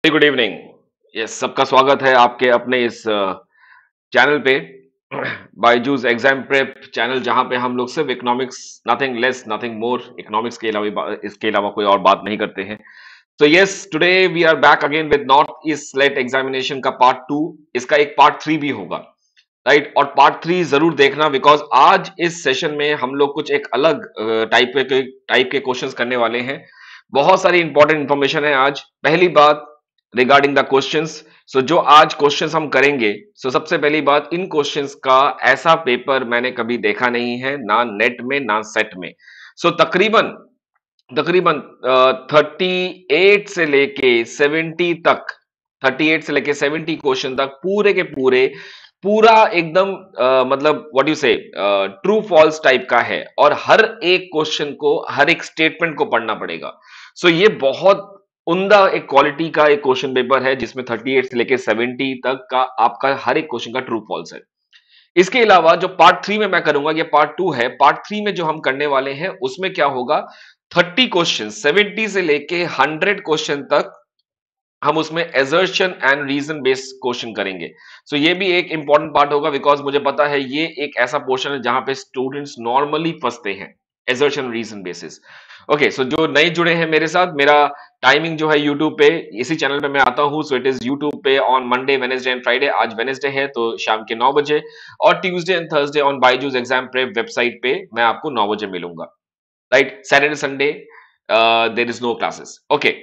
Very good evening. Yes, सबका स्वागत है आपके अपने इस चैनल पे बायजूस एग्जाम प्रेप चैनल, जहां पे हम लोग सिर्फ economics, nothing less nothing more, economics के अलावा इसके अलावा कोई और बात नहीं करते हैं। तो yes, today we are back again with North East SLET examination का पार्ट टू। इसका एक पार्ट थ्री भी होगा, राइट? और पार्ट थ्री जरूर देखना, बिकॉज आज इस सेशन में हम लोग कुछ एक अलग टाइप के क्वेश्चंस करने वाले हैं। बहुत सारी इंपॉर्टेंट इंफॉर्मेशन है आज। पहली बात, रिगार्डिंग द क्वेश्चंस, सो जो आज क्वेश्चंस हम करेंगे, सो सबसे पहली बात, इन क्वेश्चंस का ऐसा पेपर मैंने कभी देखा नहीं है, ना नेट में ना सेट में। सो तकरीबन तकरीबन 38 से लेके 70 तक, 38 से लेके 70 क्वेश्चन तक, पूरे के पूरे, पूरा एकदम मतलब व्हाट यू से ट्रू फॉल्स टाइप का है, और हर एक क्वेश्चन को, हर एक स्टेटमेंट को पढ़ना पड़ेगा। सो ये बहुत उम्दा एक क्वालिटी का एक क्वेश्चन पेपर है, जिसमें 38 से लेके 70 तक का आपका हर एक क्वेश्चन का ट्रू फॉल्स है। इसके अलावा जो पार्ट थ्री में मैं करूंगा, ये पार्ट टू है, पार्ट थ्री में जो हम करने वाले हैं उसमें क्या होगा, 30 क्वेश्चन, 70 से लेके 100 क्वेश्चन तक हम उसमें assertion and reason based question करेंगे। सो ये भी एक इंपॉर्टेंट पार्ट होगा, बिकॉज मुझे पता है ये एक ऐसा पोर्शन है जहां पे स्टूडेंट्स नॉर्मली फंसते हैं, एजर्शन रीजन बेसिस। ओके, सो जो नए जुड़े हैं मेरे साथ, मेरा टाइमिंग जो है यूट्यूब पे, इसी चैनल पे मैं आता हूं। सो इट इज यूट्यूब पे on Monday, Wednesday and Friday. आज वेनेसडे है तो शाम के 9 बजे, और Tuesday and Thursday on Byju's exam prep website पे मैं आपको 9 बजे मिलूंगा, right? Saturday Sunday there is no classes. Okay,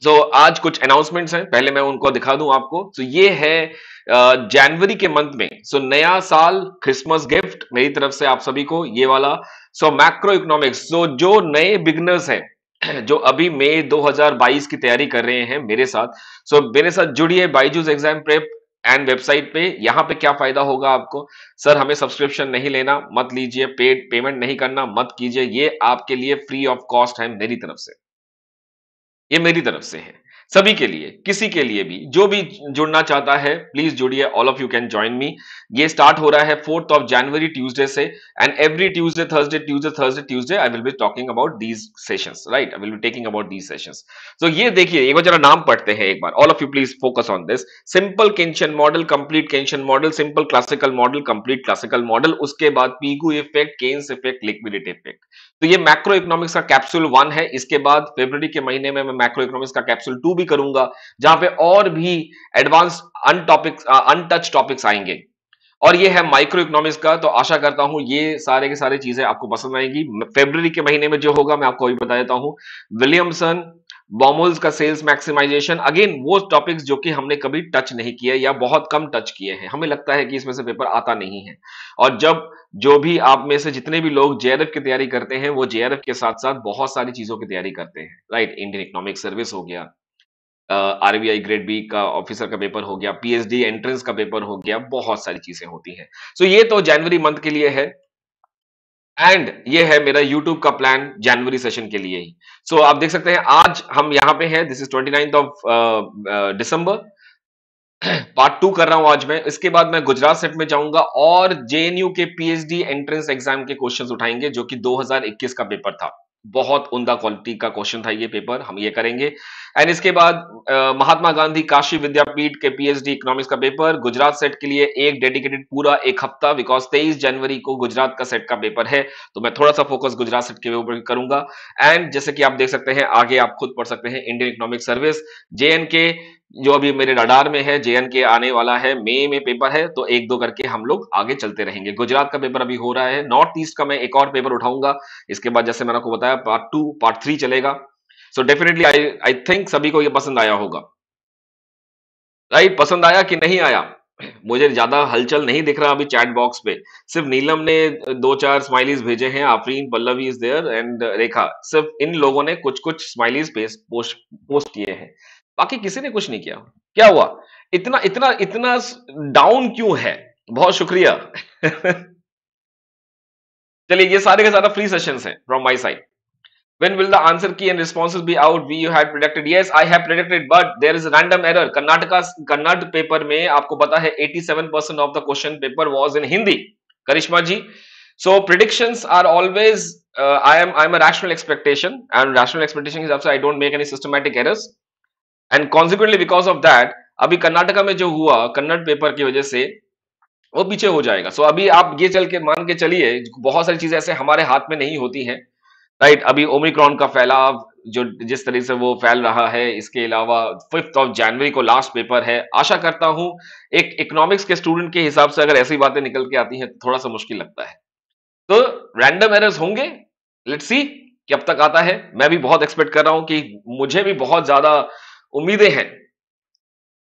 so आज कुछ अनाउंसमेंट्स हैं, पहले मैं उनको दिखा दूं आपको। तो ये है जनवरी के मंथ में, सो नया साल, क्रिसमस गिफ्ट मेरी तरफ से आप सभी को, ये वाला। सो मैक्रो इकोनॉमिक्स, सो जो नए बिगनर्स हैं जो अभी मई 2022 की तैयारी कर रहे हैं मेरे साथ, सो मेरे साथ जुड़िए Byju's exam prep and website पे। यहां पे क्या फायदा होगा आपको? सर, हमें सब्सक्रिप्शन नहीं लेना, मत लीजिए, पेड पेमेंट नहीं करना, मत कीजिए, ये आपके लिए फ्री ऑफ कॉस्ट है मेरी तरफ से। ये मेरी तरफ से है, सभी के लिए, किसी के लिए भी, जो भी जुड़ना चाहता है प्लीज जुड़िए। All of you can join me. ये स्टार्ट हो रहा है 4th ऑफ जनवरी ट्यूसडे से, and every Tuesday, Thursday, Tuesday, Thursday, Tuesday I will be talking about these sessions, right? I will be taking about these sessions. तो ये देखिए, एक बार जरा नाम पढ़ते हैं एक बार, all of you please focus on this. Simple Keynesian model, complete Keynesian model, simple classical model, complete classical model, उसके बाद Pigou effect, Keynes effect, liquidity effect. तो ये मैक्रो इकोनॉमिक्स का कैप्सूल 1 है। इसके बाद फरवरी के महीने में मैं मैक्रो इकोनॉमिक्स का कैप्सूल 2 भी करूंगा, जहां पे और भी एडवांस अनटच टॉपिक्स आएंगे। और ये है माइक्रो इकोनॉमिक्स का। तो आशा करता हूं ये सारे के सारी चीजें आपको पसंद आएंगी। फरवरी के महीने में जो होगा मैं आपको अभी बता देता हूं, विलियमसन, बॉमोल्स का सेल्स मैक्सिमाइजेशन, अगेन वो टॉपिक्स जो कि हमने कभी टच नहीं किए या बहुत कम टच किए हैं, हमें लगता है कि इसमें से पेपर आता नहीं है। और जब जो भी आप में से जितने भी लोग जेआरएफ की तैयारी करते हैं, वो जेआरएफ के साथ साथ बहुत सारी चीजों की तैयारी करते हैं, राइट? इंडियन इकोनॉमिक सर्विस हो गया, आरबीआई ग्रेड बी का ऑफिसर का पेपर हो गया, पीएचडी एंट्रेंस का पेपर हो गया, बहुत सारी चीजें होती हैं। सो ये तो जनवरी मंथ के लिए है, एंड ये है मेरा यूट्यूब का प्लान जनवरी सेशन के लिए ही। सो आप देख सकते हैं आज हम यहाँ पे हैं, this is 29th of December. Part two कर रहा हूं आज मैं। इसके बाद मैं गुजरात सेट में जाऊंगा और जेएनयू के पीएचडी एंट्रेंस एग्जाम के क्वेश्चंस उठाएंगे, जो कि 2021 का पेपर था। बहुत उम्दा क्वालिटी का क्वेश्चन था ये पेपर, हम ये करेंगे। एंड इसके बाद महात्मा गांधी काशी विद्यापीठ के पीएचडी इकोनॉमिक्स का पेपर, गुजरात सेट के लिए एक डेडिकेटेड पूरा एक हफ्ता, बिकॉज 23 जनवरी को गुजरात का सेट का पेपर है, तो मैं थोड़ा सा फोकस गुजरात सेट के ऊपर करूंगा। एंड जैसे कि आप देख सकते हैं, आगे आप खुद पढ़ सकते हैं, इंडियन इकोनॉमिक सर्विस, जेएनके, जो अभी मेरे रडार में है, जेएनके आने वाला है, मई में पेपर है, तो एक दो करके हम लोग आगे चलते रहेंगे। गुजरात का पेपर अभी हो रहा है, नॉर्थ ईस्ट का मैं एक और पेपर उठाऊंगा। इसके बाद जैसे मैंने आपको बताया, पार्ट टू, पार्ट थ्री चलेगा। So definitely I I think सभी को ये पसंद आया होगा, राइट? पसंद आया कि नहीं आया? मुझे ज्यादा हलचल नहीं दिख रहा अभी चैट बॉक्स पे। सिर्फ नीलम ने दो चार स्माइलीज भेजे हैं, Afreen, Pallavi is there, and Rekha, सिर्फ इन लोगों ने कुछ कुछ स्माइलीज पोस्ट पोस्ट किए हैं, बाकी किसी ने कुछ नहीं किया। क्या हुआ? इतना इतना इतना डाउन क्यों है? बहुत शुक्रिया। चलिए, ये सारे के सारा फ्री सेशंस हैं from my side. When will the answer key and responses be out? We you had predicted. Yes, I have predicted, but there is a random error. Kannada paper में आपको पता है 87% of the question paper was in Hindi. Karishma ji, so predictions are always I am a rational expectation, and rational expectation is also I don't make any systematic errors. And consequently because of that अभी कर्नाटका में जो हुआ Kannada paper की वजह से वो पीछे हो जाएगा। सो अभी आप ये चल के मान के चलिए, बहुत सारी चीजें ऐसे हमारे हाथ में नहीं होती हैं, राइट। अभी ओमिक्रॉन का फैलाव जो जिस तरह से वो फैल रहा है, इसके अलावा 5th ऑफ जनवरी को लास्ट पेपर है। आशा करता हूं एक इकोनॉमिक्स के स्टूडेंट के हिसाब से अगर ऐसी बातें निकल के आती हैं तो थोड़ा सा मुश्किल लगता है। तो रैंडम एरर्स होंगे, लेट्स सी कब तक आता है। मैं भी बहुत एक्सपेक्ट कर रहा हूं कि मुझे भी बहुत ज्यादा उम्मीदें हैं।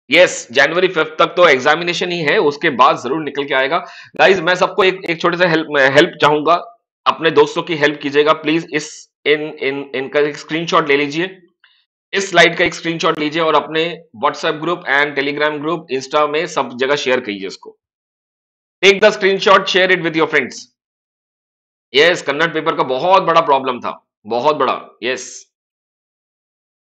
यस, जनवरी 5 तक तो एग्जामिनेशन ही है, उसके बाद जरूर निकल के आएगा। गाइज मैं सबको एक एक छोटे से हेल्प चाहूंगा, अपने दोस्तों की हेल्प कीजिएगा प्लीज। इस इन इन इनका एक स्क्रीनशॉट ले लीजिए, इस स्लाइड का एक स्क्रीनशॉट लीजिए और अपने WhatsApp group and Telegram group Insta में सब जगह शेयर कीजिए इसको। Take the screenshot, share it with your friends. Yes, Kannada paper का बहुत बड़ा प्रॉब्लम था, बहुत बड़ा। यस,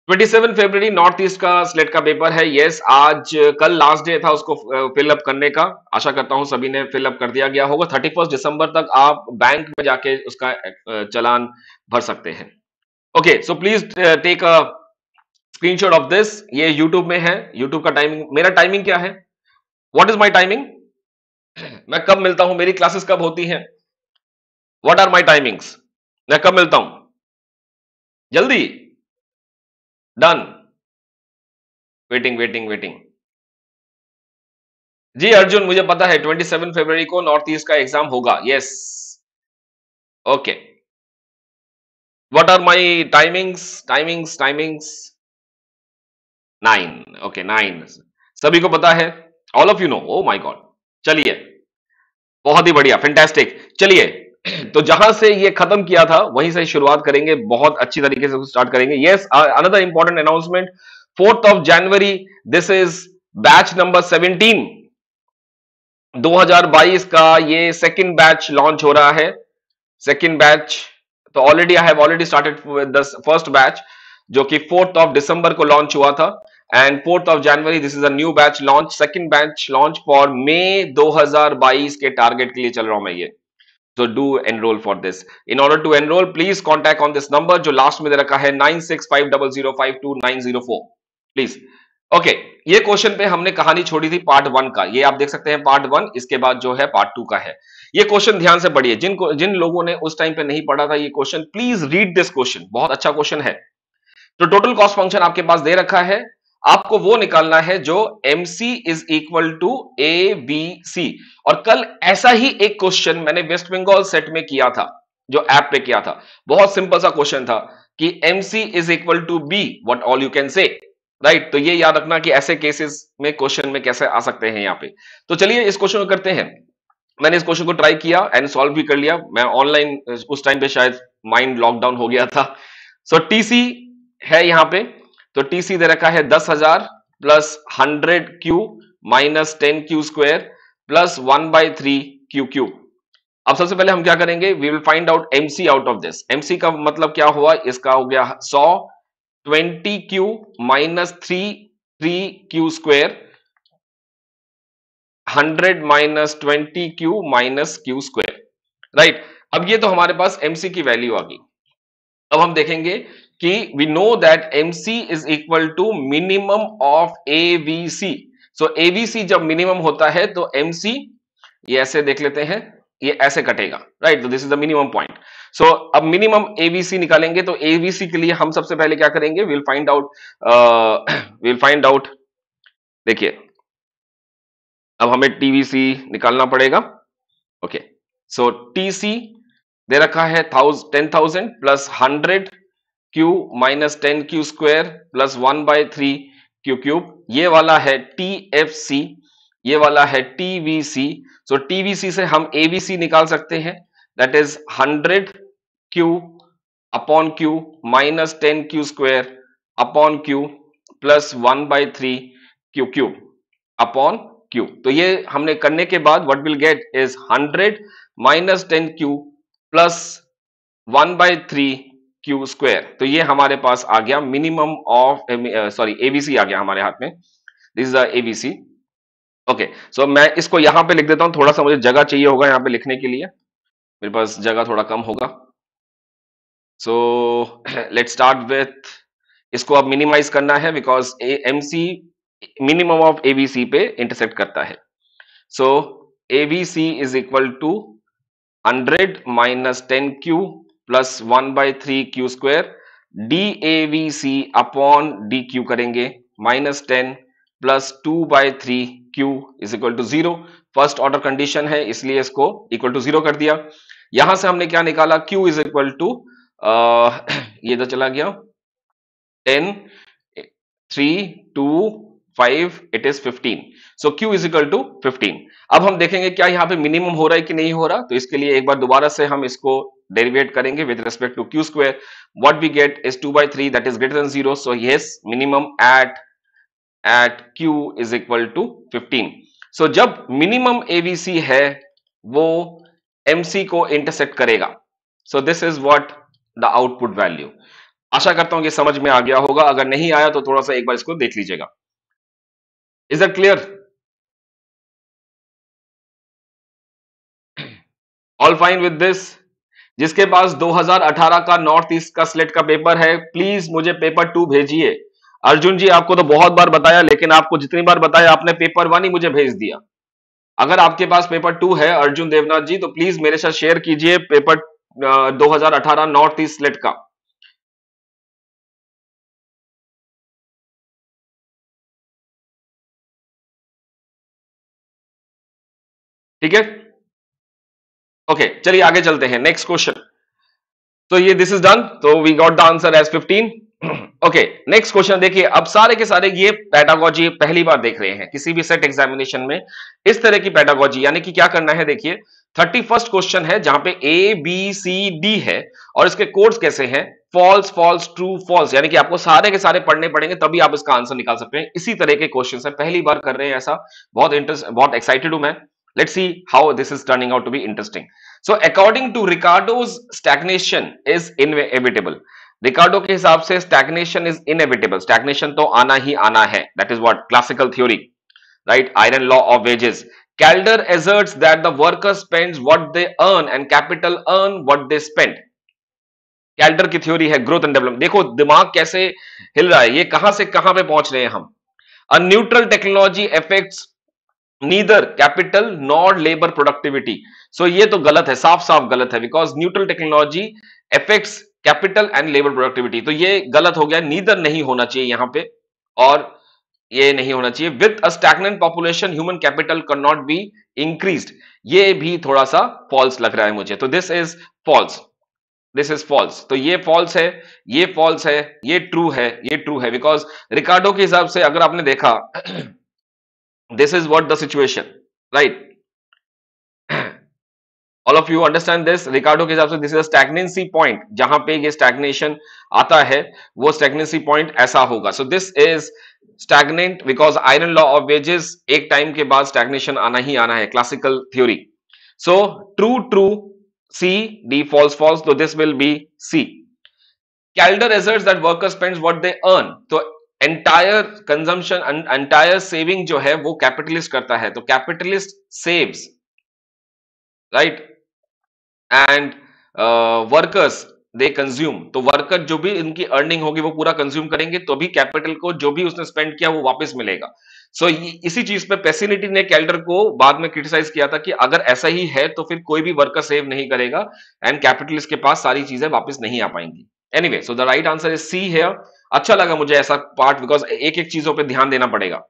27 फरवरी नॉर्थ ईस्ट का स्लेट का पेपर है। यस, आज कल लास्ट डे था उसको फिल अप करने का। आशा करता हूं सभी ने फिल अप कर दिया गया होगा। 31 दिसंबर तक आप बैंक में जाके उसका चालान भर सकते हैं। Okay, so please take a screenshot of this. ये यूट्यूब में है, यूट्यूब का टाइमिंग, मेरा टाइमिंग क्या है, व्हाट इज माय टाइमिंग, मैं कब मिलता हूं, मेरी क्लासेस कब होती हैं, व्हाट आर माय टाइमिंग्स, मैं कब मिलता हूं, जल्दी, डन, वेटिंग वेटिंग वेटिंग। जी अर्जुन, मुझे पता है 27 फरवरी को नॉर्थ ईस्ट का एग्जाम होगा। Yes, okay, what are my timings, timings 9, okay 9, सभी को पता है, all of you know, oh my God. चलिए, बहुत ही बढ़िया, फैंटास्टिक। चलिए, तो जहां से ये खत्म किया था वहीं से शुरुआत करेंगे, बहुत अच्छी तरीके से स्टार्ट करेंगे। Yes, another important announcement, 4th of January, this is batch number 17, 2022 का ये सेकंड बैच लॉन्च हो रहा है। सेकंड बैच, तो already I have already started with the first batch जो कि 4th ऑफ दिसंबर को लॉन्च हुआ था, and 4th of January this is a new batch launch, second batch launch for May 2022 के टारगेट के लिए चल रहा हूं मैं ये। तो do enrol for this. In order to enrol please contact on this number जो लास्ट में दे रखा है 9650052904, प्लीज। ओके, ये क्वेश्चन पे हमने कहानी छोड़ी थी पार्ट 1 का, ये आप देख सकते हैं पार्ट 1, इसके बाद जो है पार्ट 2 का है। ये क्वेश्चन ध्यान से पढ़िए, जिन लोगों ने उस टाइम पे नहीं पढ़ा था ये question, please read this question, बहुत अच्छा क्वेश्चन है। तो टोटल कॉस्ट फंक्शन आपके पास दे रखा है, आपको वो निकालना है जो MC is equal to ABC। और कल ऐसा ही एक क्वेश्चन मैंने वेस्ट बंगाल सेट में किया था, जो ऐप पे किया था, बहुत सिंपल सा क्वेश्चन था कि MC is equal to B, what all you can say, right. तो ये याद रखना कि ऐसे केसेस में क्वेश्चन में कैसे आ सकते हैं यहाँ पे। तो चलिए इस क्वेश्चन को करते हैं। मैंने इस क्वेश्चन को ट्राई किया एंड सॉल्व भी कर लिया, मैं ऑनलाइन उस टाइम पे शायद माइंड लॉकडाउन हो गया था। सो टीसी है यहाँ पे, तो टीसी दे रखा है 10,000 plus 100Q minus 10Q square plus 1/3 Q cube. अब सबसे पहले हम क्या करेंगे, we will find out MC out of this. MC का मतलब क्या हुआ, इसका हो गया 100, 20Q minus 3Q square, 100 minus 20Q minus Q square, right. अब ये तो हमारे पास MC की वैल्यू आ गई। अब हम देखेंगे कि we know that MC is equal to minimum of ABC। So ABC जब मिनिमम होता है तो MC, ये ऐसे देख लेते हैं, ये ऐसे कटेगा, राइट। तो this is the minimum point. So अब मिनिमम ABC निकालेंगे, तो ABC के लिए हम सबसे पहले क्या करेंगे, विल फाइंड आउट, देखिए अब हमें TVC निकालना पड़ेगा। ओके, सो TC दे रखा है 10,000 plus 100Q minus 10Q square plus 1/3 Q cube, ये वाला है TFC, ये वाला है TVC। सो TVC से हम ABC निकाल सकते हैं, that is 100Q upon Q minus 10Q square upon Q plus 1/3 Q cube upon Q। तो ये हमने करने के बाद what will get is 100 minus 10Q plus 1/3 Q square. तो ये हमारे पास आ गया मिनिमम ऑफ, सॉरी ABC आ गया हमारे हाथ में, दिस इज ABC। ओके, सो मैं इसको यहां पे लिख देता हूं, थोड़ा सा मुझे जगह चाहिए होगा यहां पे लिखने के लिए, मेरे पास जगह थोड़ा कम होगा। सो लेट्स स्टार्ट विथ इसको अब मिनिमाइज करना है because MC minimum of ABC पे इंटरसेक्ट करता है. So ABC is equal to 100 minus 10q plus 1/3 q square D A V C upon D Q करेंगे -10 plus 2/3 q is equal to 0. First order condition है इसलिए इसको equal to 0 कर दिया. यहां से हमने क्या निकाला, q इज इक्वल टू ये तो चला गया 10 3 2 5 it is 15. So q is equal to 15. अब हम देखेंगे क्या यहां पे मिनिमम हो रहा है कि नहीं हो रहा, तो इसके लिए एक बार दोबारा से हम इसको डेरिवेट करेंगे with respect to q square. What we get is 2/3 that is greater than 0. So yes minimum at q is equal to 15. So जब मिनिमम एबीसी है वो mc को इंटरसेक्ट करेगा. So this is what the output value. आशा करता हूं कि समझ में आ गया होगा, अगर नहीं आया तो थोड़ा सा एक बार इसको देख लीजिएगा. Is that clear? All fine with this? जिसके पास 2018 का नॉर्थ ईस्ट का स्लेट का पेपर है प्लीज मुझे पेपर 2 भेजिए. अर्जुन जी आपको तो बहुत बार बताया, लेकिन आपको जितनी बार बताया आपने पेपर 1 ही मुझे भेज दिया. अगर आपके पास पेपर 2 है अर्जुन देवनाथ जी तो प्लीज मेरे साथ शेयर कीजिए पेपर 2018 नॉर्थ ईस्ट स्लेट का. ठीक है, ओके चलिए आगे चलते हैं. Next question. तो ये दिस इज डन, तो we got the answer as 15. Okay next question देखिए. अब सारे के सारे ये पैडागोजी पहली बार देख रहे हैं किसी भी सेट एग्जामिनेशन में इस तरह की पैडागोजी, यानी कि क्या करना है देखिए 31st क्वेश्चन है जहां पे ए बी सी डी है और इसके कोड्स कैसे हैं, फॉल्स फॉल्स ट्रू फॉल्स, यानी कि आपको सारे के सारे पढ़ने पड़ेंगे तभी आप इसका आंसर निकाल सकते हैं. इसी तरह के क्वेश्चन है, पहली बार कर रहे हैं ऐसा. बहुत एक्साइटेड हूं मैं. Let's see how this is turning out to be interesting. So according to Ricardo's stagnation is inevitable. Ricardo के हिसाब से स्टैग्नेशन इज इनएविटेबल, स्टैग्नेशन तो आना ही आना है. That is what classical theory, right? Iron law of wages. Calder asserts that the worker spends what they earn and capital earn what they spend. Calder की theory है growth and development. देखो दिमाग कैसे हिल रहा है, ये कहां से कहां पे पहुंच रहे हैं हम. A neutral technology affects neither capital nor labour productivity. So ये तो गलत है, साफ साफ गलत है, because neutral technology affects capital and labour productivity. तो ये गलत हो गया, नीदर नहीं होना चाहिए यहां पे और ये नहीं होना चाहिए. With a stagnant population human capital can not be increased. ये भी थोड़ा सा फॉल्स लग रहा है मुझे. तो this is false, this is false. तो ये फॉल्स है, ये फॉल्स है, ये ट्रू है, ये ट्रू है. बिकॉज रिकार्डो के हिसाब से अगर आपने देखा this is what the situation, right? all of you understand this. रिकार्डो के हिसाब से दिस इज स्टैग्नेंसी पॉइंट, जहां पे ये स्टैग्नेशन आता है वो स्टैग्नेंसी पॉइंट ऐसा होगा. So this is stagnant because iron law of wages, एक टाइम के बाद स्टैग्नेशन आना ही आना है, classical theory. So true true, C, D false false, तो this will be C. Kaldor asserts that worker spends what they earn. तो entire consumption, entire saving जो है वो कैपिटलिस्ट करता है. तो capitalist saves, right, and workers they consume. तो worker जो भी इनकी अर्निंग होगी वो पूरा कंज्यूम करेंगे, तो भी कैपिटल को जो भी उसने स्पेंड किया वो वापस मिलेगा. सो इसी चीज पे पेसिनिटी ने कैल्डर को बाद में क्रिटिसाइज किया था कि अगर ऐसा ही है तो फिर कोई भी वर्कर सेव नहीं करेगा एंड कैपिटलिस्ट के पास सारी चीजें वापस नहीं आ पाएंगी. Anyway, so the right answer is see here. अच्छा लगा मुझे ऐसा पार्ट, बिकॉज एक एक चीजों पे ध्यान देना पड़ेगा.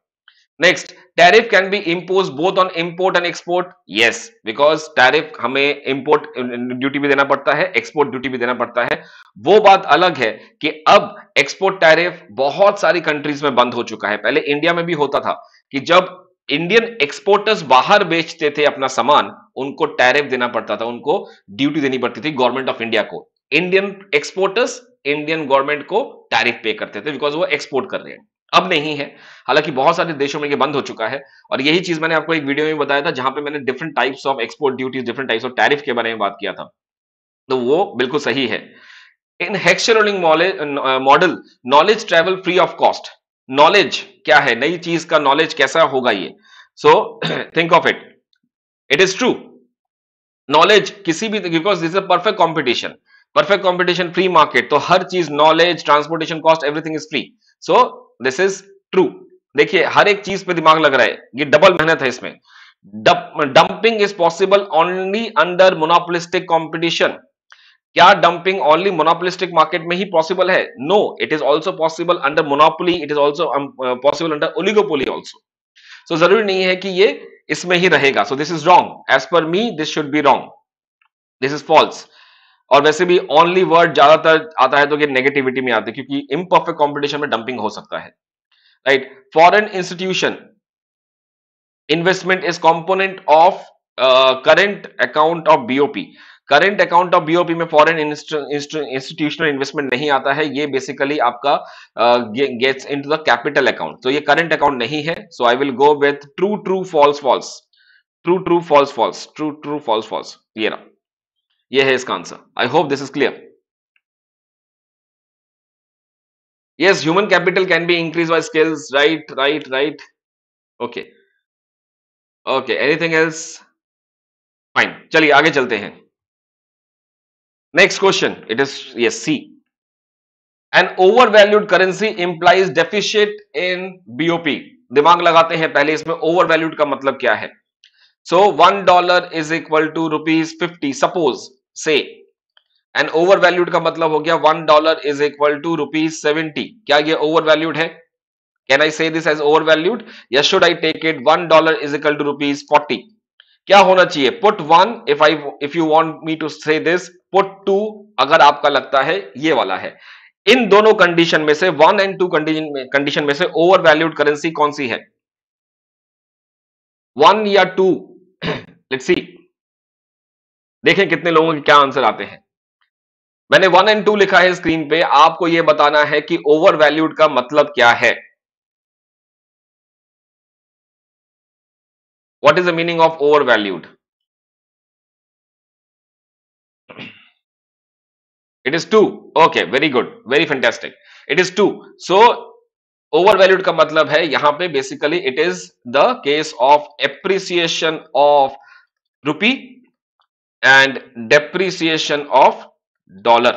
Next, tariff can be impose both on import and export. Yes, because tariff हमें इंपोर्ट ड्यूटी भी देना पड़ता है, एक्सपोर्ट ड्यूटी भी देना पड़ता है. वो बात अलग है कि अब एक्सपोर्ट टैरिफ बहुत सारी कंट्रीज में बंद हो चुका है. पहले इंडिया में भी होता था कि जब इंडियन एक्सपोर्टर्स बाहर बेचते थे अपना सामान, उनको टैरिफ देना पड़ता था, उनको ड्यूटी देनी पड़ती थी गवर्नमेंट ऑफ इंडिया को. इंडियन एक्सपोर्टर्स इंडियन गवर्नमेंट को टैरिफ पे करते थे बिकॉज वो एक्सपोर्ट कर रहे हैं. अब नहीं है, हालांकि बहुत सारे देशों में ये बंद हो चुका है. और यही चीज मैंने आपको एक वीडियो में बताया था जहां पे मैंने different types of export duties, different types of tariff के बारे में बात किया था. तो वो बिल्कुल सही है. In Heckscher Ohlin model knowledge travel free of cost. Knowledge क्या है, नई चीज का नॉलेज कैसा होगा ये. So think of it, it is true. नॉलेज किसी भी, because this is a perfect competition. Perfect competition, free market, तो हर चीज, knowledge, transportation cost, everything is free, so this is true. देखिए हर एक चीज पे दिमाग लग रहा है, ये डबल मेहनत है इसमें। Dumping is possible only under monopolistic competition. क्या डंपिंग ओनली मोनोपोलिस्टिक मार्केट में ही पॉसिबल है? No, it is also possible under monopoly, it is also possible under oligopoly also. So जरूरी नहीं है कि ये इसमें ही रहेगा, so this is wrong, as per me this should be wrong, this is false. और वैसे भी ओनली वर्ड ज्यादातर आता है तो ये नेगेटिविटी में आते हैं, क्योंकि इम्परफेक्ट कंपटीशन में डंपिंग हो सकता है, right. Foreign institution investment is component of current account of BOP. Current account of BOP में फॉरेन इंस्टीट्यूशनल इन्वेस्टमेंट नहीं आता है, ये बेसिकली आपका gets into the capital account, तो ये करंट अकाउंट नहीं है। So I will go with true true false false, true true false false, true true false false, ये रहा, ये है इसका answer. I hope this is clear. Yes, human capital can be increased by skills. Right, right, right. Okay. Okay. Anything else? Fine. चलिए आगे चलते हैं। Next question. It is yes C. An overvalued currency implies deficit in BOP. दिमाग लगाते हैं पहले इसमें overvalued का मतलब क्या है। So $1 is equal to ₹50. Suppose say and over valued का मतलब हो गया $1 इज इक्वल टू ₹70। क्या ये ओवर वैल्यूड है? Can I say this as over valued, या should I take it $1 is equal to ₹40? क्या होना चाहिए? Put 1 if you want me to say this, put 2 अगर आपका लगता है ये वाला है। इन दोनों कंडीशन में से 1 एंड 2 कंडीशन में से ओवर वैल्यूड करेंसी कौन सी है, 1 या 2? लेट्स सी, देखें कितने लोगों के क्या आंसर आते हैं। मैंने 1 एंड 2 लिखा है स्क्रीन पे, आपको यह बताना है कि ओवर वैल्यूड का मतलब क्या है। What is the meaning of over valued? It is 2। Okay, very good, very fantastic, it is 2। So over valued का मतलब है यहां पे basically it is the case of appreciation of rupee and depreciation of dollar,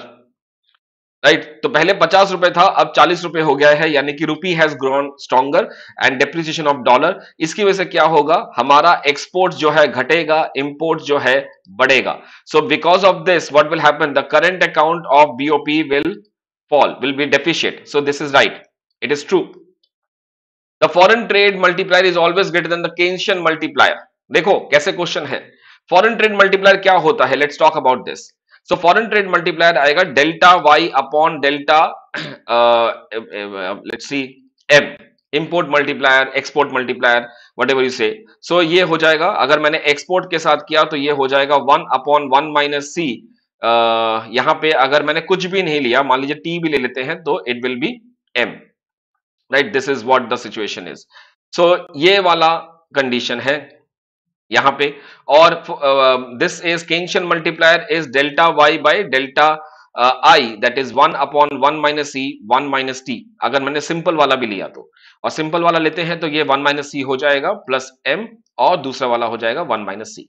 right. तो पहले 50 रुपए था, अब 40 रुपए हो गया है, यानी कि rupee has grown stronger and depreciation of dollar. इसकी वजह से क्या होगा, हमारा एक्सपोर्ट जो है घटेगा, इंपोर्ट जो है बढ़ेगा। So because of this what will happen, the current account of BOP will fall, will be deficient. So this is right, it is true. The foreign trade multiplier is always greater than the Keynesian multiplier. देखो कैसे question है, foreign trade multiplier क्या होता है, let's talk about this. So foreign trade multiplier आएगा delta Y upon delta let's see M, import multiplier, export multiplier, whatever you say. So ये हो जाएगा, अगर मैंने एक्सपोर्ट के साथ किया तो ये हो जाएगा 1 अपॉन 1 माइनस सी। यहां पे अगर मैंने कुछ भी नहीं लिया, मान लीजिए टी भी ले लेते हैं, तो it will be M, right. This is what the situation is. So ये वाला कंडीशन है यहां पे। और this is Keynesian multiplier is delta Y by delta I, that is 1 upon 1 minus C 1 minus T. अगर मैंने सिंपल वाला भी लिया तो, और सिंपल वाला लेते हैं तो ये 1 माइनस सी हो जाएगा प्लस एम, और दूसरा वाला हो जाएगा 1 माइनस सी।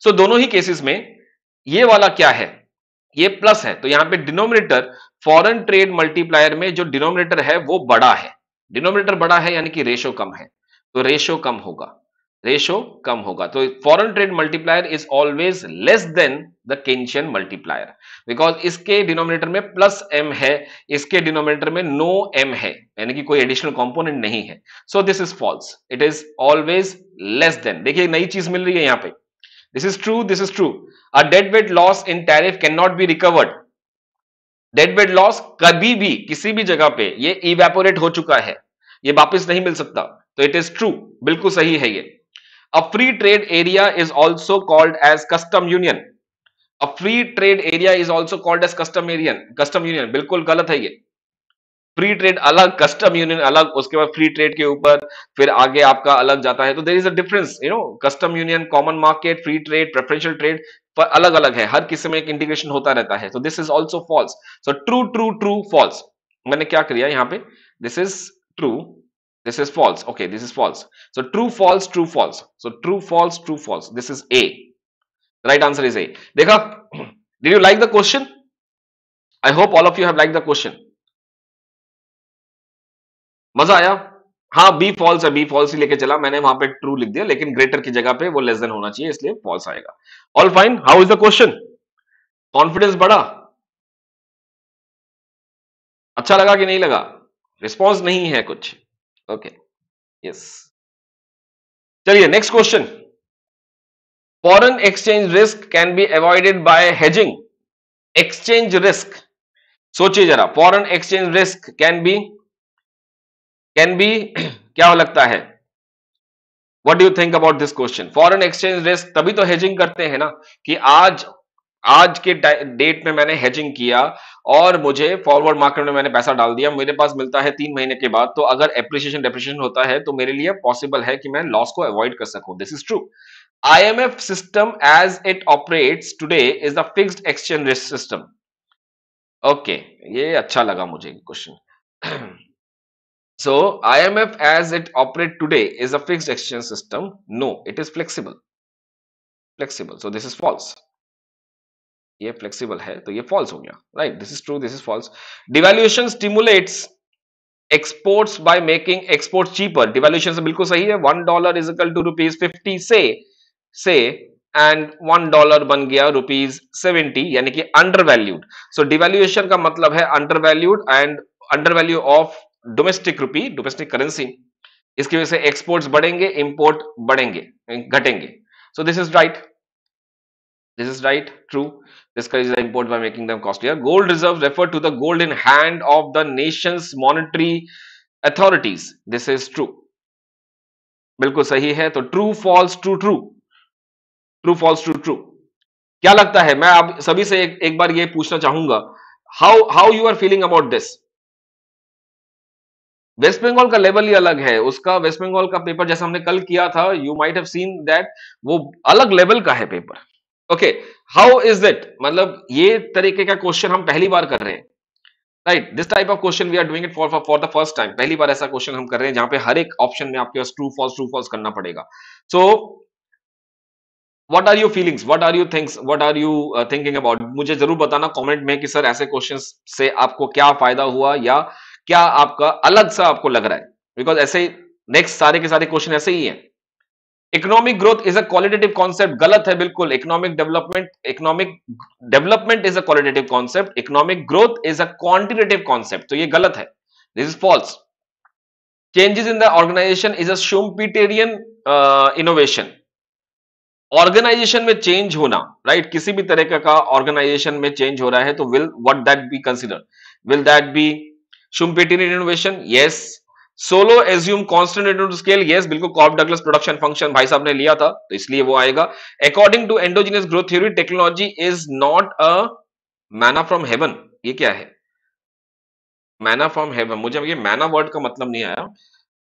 सो दोनों ही केसेस में ये वाला क्या है, ये प्लस है, तो यहां पे डिनोमिनेटर फॉरेन ट्रेड मल्टीप्लायर में जो डिनोमिनेटर है वो बड़ा है। डिनोमिनेटर बड़ा है यानी कि रेशो कम है, तो रेशो कम होगा, रेशो कम होगा। तो foreign trade multiplier is always less than the Keynesian multiplier, because इसके डिनोमिनेटर में प्लस एम है, इसके डिनोमिनेटर में नो एम है, यानी कि कोई एडिशनल कंपोनेंट नहीं है। So this is false, it is always less than. देखिए नई चीज मिल रही है यहां पे, this is true, this is true. A dead weight loss in tariff can not be recovered. Dead weight loss कभी भी किसी भी जगह पे ये इवेपोरेट हो चुका है, ये वापस नहीं मिल सकता, तो इट इज ट्रू, बिल्कुल सही है ये। A free trade area is also called as custom union. A free trade area is also called as custom union. Custom union बिल्कुल गलत है ये। फ्री ट्रेड अलग, कस्टम यूनियन अलग, उसके बाद फ्री ट्रेड के ऊपर फिर आगे आपका अलग जाता है, तो there is a difference, you know. Custom union, common market, free trade, preferential trade पर अलग अलग है, हर किसी में एक इंटीग्रेशन होता रहता है। तो this is also false. So true true true false, मैंने क्या किया यहाँ पे, this is true, this is false, okay, this is false. So true false true false, so true false true false, this is A, the right answer is A. देखा, did you like the question? I hope all of you have like the question. मजा आया? हाँ, B false है, B false ही लेके चला मैंने, वहां पे ट्रू लिख दिया, लेकिन ग्रेटर की जगह पे वो लेस देन होना चाहिए, इसलिए फॉल्स आएगा। All fine, how is the question? Confidence बढ़ा? अच्छा लगा कि नहीं लगा? रिस्पॉन्स नहीं है कुछ? Okay, yes. चलिए next question. Foreign exchange risk can be avoided by hedging. Exchange risk, सोचिए जरा, foreign exchange risk can be क्या लगता है? What do you think about this question? Foreign exchange risk तभी तो हेजिंग करते हैं ना, कि आज आज के डेट में मैंने हेजिंग किया और मुझे फॉरवर्ड मार्केट में मैंने पैसा डाल दिया, मेरे पास मिलता है 3 महीने के बाद, तो अगर एप्रिसिएशन डेप्रिसिएशन होता है तो मेरे लिए पॉसिबल है कि मैं लॉस को अवॉइड कर सकूं। This is true. IMF system as it operates today is a fixed exchange risk system. Okay, ये अच्छा लगा मुझे question. So IMF as it operate today is a fixed exchange system. No, it is flexible. Flexible. So this is false. ये flexible है तो ये false हो गया, right? This is true, this is false. Devaluation stimulates exports by making export cheaper. Devaluation से बिल्कुल सही है। $1 इज इक्वल टू ₹50 से एंड $1 बन गया ₹70, यानी कि अंडर वैल्यूड। सो डिवैल्यूएशन का मतलब है under valued and under value of domestic rupee, domestic currency. इसकी वजह से एक्सपोर्ट्स बढ़ेंगे, इंपोर्ट बढ़ेंगे, घटेंगे। So this is right, this is right, true. Discourage the import by making them costlier. Gold reserves refer to the gold in hand of the nation's monetary authorities. This is true. बिल्कुल सही है। तो true false true true, true false true true. क्या लगता है, मैं आप सभी से एक बार ये पूछना चाहूंगा, how how you are feeling about this? West Bengal का लेवल ही अलग है, उसका वेस्ट बंगाल का पेपर जैसा हमने कल किया था, you might have seen that, वो अलग लेवल का है paper. Okay, how is it, मतलब ये तरीके का क्वेश्चन हम पहली बार कर रहे हैं, right? This type of question we are doing it for the first time. पहली बार ऐसा क्वेश्चन हम कर रहे हैं जहां पे हर एक ऑप्शन में आपके पास ट्रू फॉल्स करना पड़ेगा। So what are your feelings, what are you thinks, what are you thinking about? मुझे जरूर बताना कमेंट में कि सर ऐसे क्वेश्चंस से आपको क्या फायदा हुआ, या क्या आपका अलग सा आपको लग रहा है, बिकॉज ऐसे नेक्स्ट सारे के सारे क्वेश्चन ऐसे ही हैं। Economic growth is a qualitative concept, गलत है बिल्कुल। Economic development is a qualitative concept, economic growth is a quantitative concept, तो ये गलत है, this is false. Changes in the organization is a Schumpeterian innovation. Organization में चेंज होना, right? किसी भी तरह का ऑर्गेनाइजेशन में चेंज हो रहा है तो will what that be consider, will that be Schumpeterian innovation? Yes. Solow assume constant into scale? Yes, बिल्कुल। कॉर्ब डगलस प्रोडक्शन फंक्शन भाई साहब ने लिया था तो इसलिए वो आएगा। According to endogenous growth theory technology is not a manna from haven. ये क्या है मैना फ्रॉम हेवन? मुझे अब ये मैना वर्ड का मतलब नहीं आया।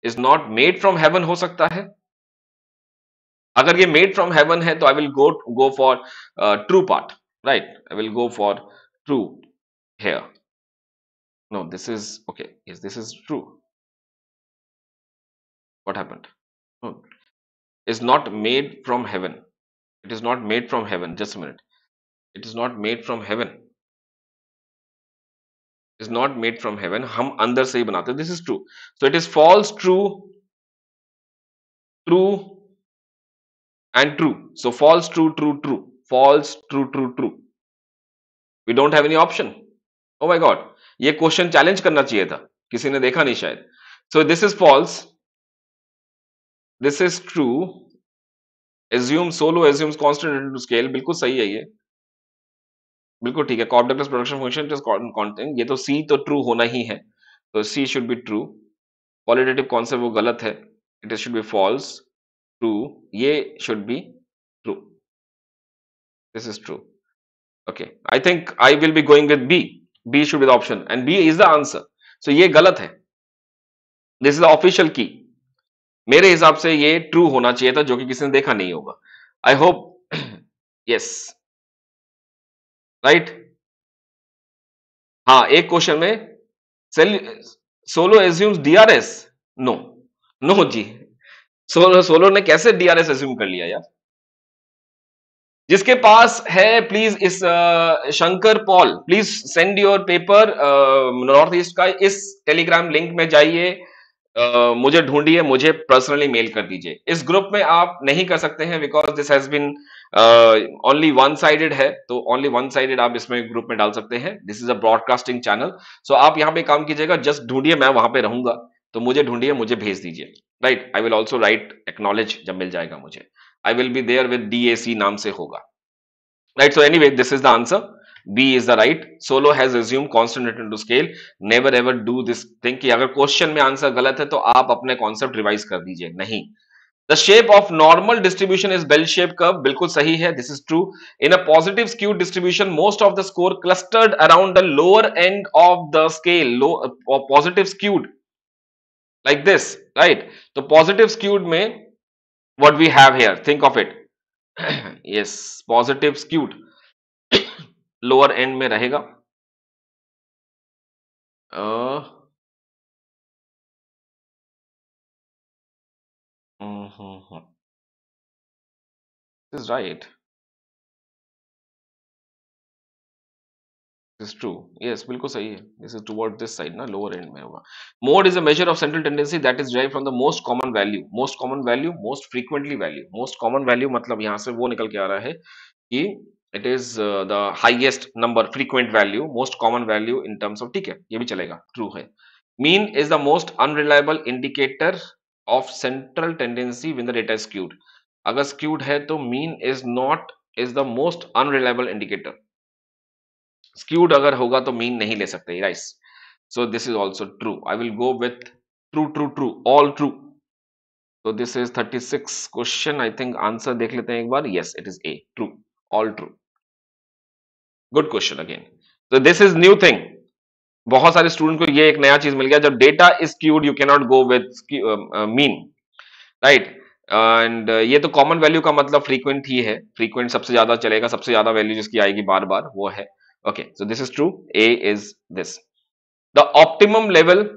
Is not made from heaven हो सकता है। अगर ये मेड फ्रॉम हेवन है तो I will go for true part, right? I will go for true here. No, this is okay, yes this is true. What happened? Is not made from heaven. It is not made from heaven. Just a minute. It is not made from heaven. Is not made from heaven. हम अंदर से ही बनाते हैं. This is true. So it is false, true, true, and true. So false, true, true, true. False, true, true, true. We don't have any option. Oh my God. ये question challenge करना चाहिए था. किसी ने देखा नहीं शायद. So this is false. This is true. Assume solo assumes constant into scale. बिल्कुल सही है ये. बिल्कुल ठीक है। Cobb Douglas production function is constant, ये तो सी तो ट्रू होना ही है, तो C should be true. Qualitative concept वो गलत है, it should be false. True, ये should be true, this is true. Okay, I think I will be going with B. B should be the option and B is the answer. So ये गलत है, this is the official की। मेरे हिसाब से ये true होना चाहिए था, जो कि किसी ने देखा नहीं होगा। I hope yes, right. हाँ, एक क्वेश्चन में Solow assumes DRS? No, no जी। सोलो सोलो ने कैसे डीआरएस एज्यूम कर लिया यार? जिसके पास है प्लीज इस Shankar Paul please send your paper north East का इस टेलीग्राम लिंक में जाइए, मुझे ढूंढिए, मुझे पर्सनली मेल कर दीजिए। इस ग्रुप में आप नहीं कर सकते हैं because this has been only one sided है, तो ओनली वन साइडेड आप इसमें ग्रुप में डाल सकते हैं। This is a broadcasting channel, so आप यहाँ पे काम कीजिएगा, जस्ट ढूंढिए, मैं वहां पे रहूंगा, तो मुझे ढूंढिए, मुझे भेज दीजिए। Right, I will also write acknowledge जब मिल जाएगा मुझे। I will be there with DAC नाम से होगा। Right. So anyway, this is the answer. B is the right. Solo has assumed constant return to scale. Never ever do this thing कि अगर question में आंसर गलत है तो आप अपने कॉन्सेप्ट रिवाइज कर दीजिए। नहीं, the shape of normal distribution is bell shape curve, बिल्कुल सही है, this is true. In a positive skewed distribution most of the score clustered around the lower end of the scale, low positive skewed like this, right. तो positive skewed में what we have here, think of it. Yes, positive skewed lower end में रहेगा। Is right, is true, yes बिल्कुल सही है, this is toward this side ना, lower end में होगा। Mode is a measure of central tendency that is derived from the most common value, most common value, most frequently value. Most common value मतलब यहां से वो निकल के आ रहा है कि it is the highest number, frequent value, most common value in terms of, ठीक है, ये भी चलेगा, ट्रू है। Mean is the most unreliable indicator of central tendency when the data is skewed. अगर स्क्यूड है तो mean is not, is the most unreliable indicator. Skewed अगर होगा तो मीन नहीं ले सकते, right. So this is also true, I will go with true true true, all true. तो this is 36 question, I think answer देख लेते हैं एक बार। Yes, it is A, true, all true. Good question again. तो this is new thing, बहुत सारे student को ये एक नया चीज मिल गया, जब data is skewed you can not go with mean, right. And ये तो कॉमन वैल्यू का मतलब फ्रीक्वेंट ही है, फ्रीक्वेंट सबसे ज्यादा चलेगा, सबसे ज्यादा वैल्यू जिसकी आएगी बार बार वो है। Okay, so this is true, A is this. The optimum level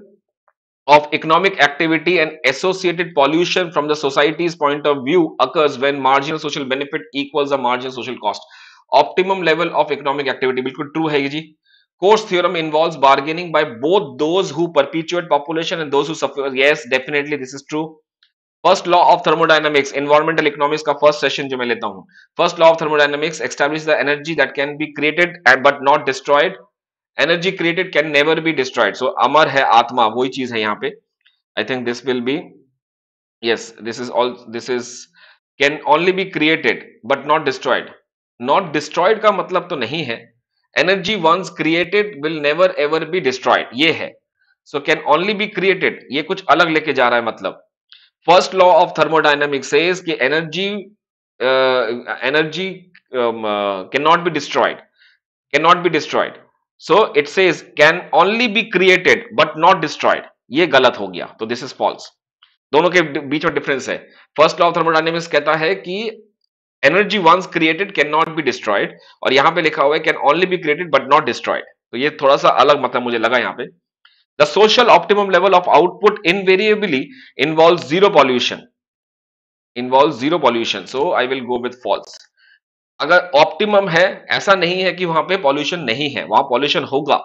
of economic activity and associated pollution from the society's point of view occurs when marginal social benefit equals the marginal social cost. Optimum level of economic activity, बिल्कुल true है ये जी। Coase theorem involves bargaining by both those who perpetuate population and those who suffer. Yes, definitely this is true. First law of thermodynamics, environmental economics का first session जो मैं लेता हूँ। First law of thermodynamics establishes the energy that can be created and but not destroyed. Energy created can never be destroyed. So अमर है आत्मा, वही चीज है यहाँ पे। I think this will be, yes, this is all, this is can only be created but not destroyed. Not destroyed का मतलब तो नहीं है, energy once created will never ever be destroyed, ये है। So can only be created, ये कुछ अलग लेके जा रहा है मतलब। First law of thermodynamics says कि energy cannot be destroyed, cannot be destroyed. So it says can only be created but not destroyed, ये गलत हो गया, तो this is false। दोनों के बीच में डिफरेंस है। फर्स्ट लॉ ऑफ थर्मोडायनेमिक्स कहता है कि energy once created can not be destroyed, और यहां पे लिखा हुआ है can only be created but not destroyed, तो ये थोड़ा सा अलग मतलब मुझे लगा यहां पे। The social optimum level of output invariably involve zero pollution, involve zero pollution, so I will go with false. अगर ऑप्टिमम है, ऐसा नहीं है कि वहां पे पॉल्यूशन नहीं है, वहां पॉल्यूशन होगा,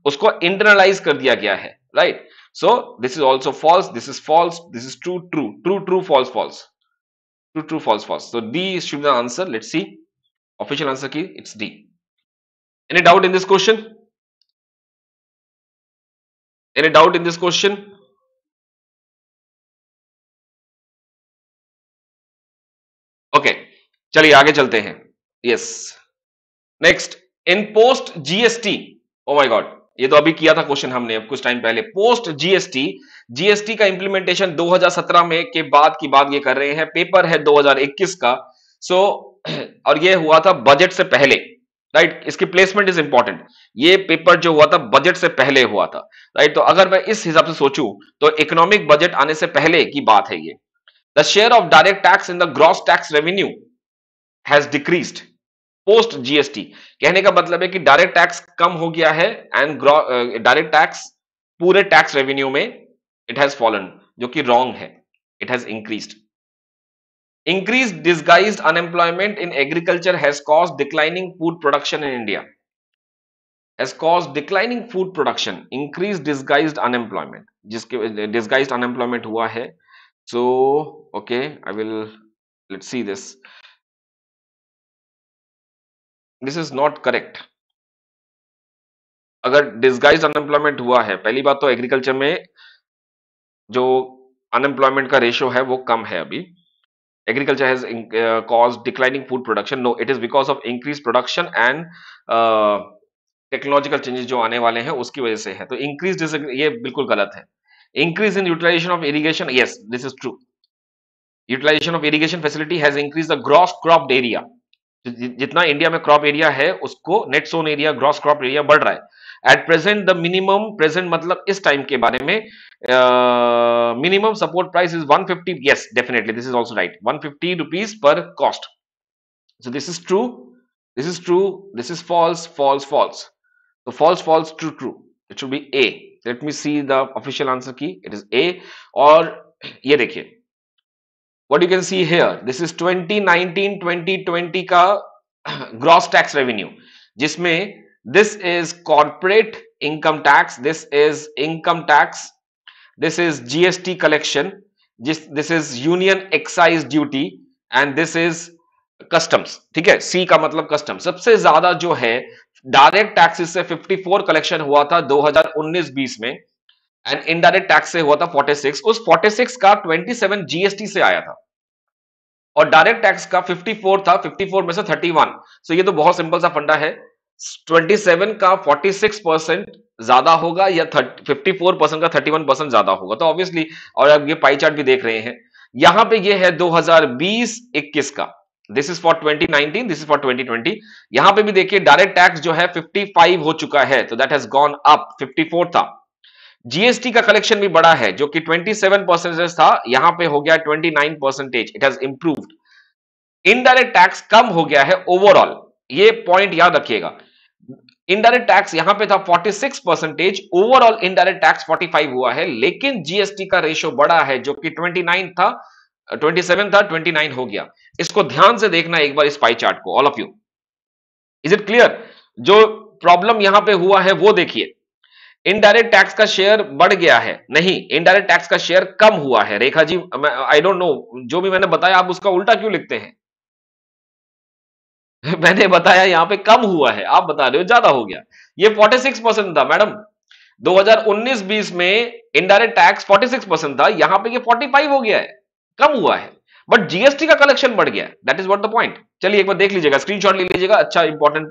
उसको इंटरनलाइज कर दिया गया है, right. So this is also false, this is false, this is true true true true false false, true true false false. So D should be the answer. Let's see. Official answer key, it's D. Any doubt in this question? Any doubt in this question? Okay, चलिए आगे चलते हैं। Yes. Next, in post GST. Oh my God, ये तो अभी किया था question हमने अब कुछ टाइम पहले। पोस्ट जीएसटी, जीएसटी का इंप्लीमेंटेशन 2017 में के बाद की बात ये कर रहे हैं, पेपर है 2021 का। सो और ये हुआ था बजट से पहले, राइट। इसकी प्लेसमेंट इज इंपॉर्टेंट, ये पेपर जो हुआ था बजट से पहले हुआ था, राइट। तो अगर मैं इस हिसाब से सोचूं तो इकोनॉमिक बजट आने से पहले की बात है ये। The share of direct tax in the gross tax revenue has decreased post GST. कहने का मतलब है कि डायरेक्ट टैक्स कम हो गया है एंड डायरेक्ट टैक्स पूरे टैक्स रेवेन्यू में इट हैज फॉलन, जो कि रॉन्ग है, it has increased. Increased disguised unemployment in agriculture has caused declining food production in India. Has caused declining food production. Increased disguised unemployment. जिसके disguised unemployment हुआ है. So okay, I will let's see this. This is not correct. अगर disguised unemployment हुआ है, पहली बात तो agriculture में जो अनएम्प्लॉयमेंट का रेशियो है वो कम है अभी. Agriculture has caused declining food production. No, it is because of increased production and technological changes जो आने वाले हैं उसकी वजह से है. तो इंक्रीज ये बिल्कुल गलत है. Increase in utilisation of irrigation, yes this is true. Utilisation of irrigation facility has increase the gross cropped area. जितना इंडिया में क्रॉप एरिया है उसको net sown area, gross crop area बढ़ रहा है. At present the minimum, present मतलब इस time के बारे में, minimum support price is 150. Yes definitely this is also right. 150 rupees per cost. So this is true, this is true, this is false, false, false. So false, false, true, true. It should be A. Let me see the official answer key. It is A. और ये देखिए, what you can see here, this is 2019-2020 का gross tax revenue, जिसमें this is corporate income tax, this is income tax, this is GST collection, this is union excise duty and this is customs. ठीक है, सी का मतलब custom. सबसे ज्यादा जो है डायरेक्ट टैक्सेस से 54 कलेक्शन हुआ था 2019-20 में एंड इनडायरेक्ट टैक्स से हुआ था 46. उस 46 का 27 जीएसटी से आया था और डायरेक्ट टैक्स का 54 था, 54 में से 31. सो ये तो बहुत सिंपल सा फंडा है. 27 का 46% ज्यादा होगा या 54% का 31% ज्यादा होगा. तो ऑब्वियसली, और अब ये पाई चार्ट भी देख रहे हैं, यहां पे ये है 2020-21 का. This is for 2019, this is for 2020. यहां पे भी देखिए डायरेक्ट टैक्स जो है 55 हो चुका है, तो दैट हैज गॉन अप. 54 था. जीएसटी का कलेक्शन भी बड़ा है, जो कि 27% था, यहां पे हो गया 29%. It has improved. Indirect tax कम हो गया है ओवरऑल. ये पॉइंट याद रखिएगा. इनडायरेक्ट टैक्स यहां पे था 46%, ओवरऑल इनडायरेक्ट टैक्स 45 हुआ है, लेकिन जीएसटी का रेशियो बड़ा है, जो कि 29 था, 27 था, 29 हो गया. इसको ध्यान से देखना एक बार इस पाई चार्ट को, all of you. Is it clear? जो प्रॉब्लम यहां पे हुआ है वो देखिए. इनडायरेक्ट टैक्स का शेयर बढ़ गया है, नहीं, इनडायरेक्ट टैक्स का शेयर कम हुआ है. रेखा जी, आई डोंट नो, जो भी मैंने बताया आप उसका उल्टा क्यों लिखते हैं? मैंने बताया यहां पे कम हुआ है, आप बता रहे हो ज्यादा हो गया. ये 46% था मैडम. 2019-20 में इनडायरेक्ट टैक्स 46% था, यहां पे ये 45 हो गया है, कम हुआ है. बट जीएसटी का कलेक्शन बढ़ गया. That is what the point. चलिए एक बार देख लीजिएगा, स्क्रीनशॉट ले लीजिएगा, अच्छा इंपॉर्टेंट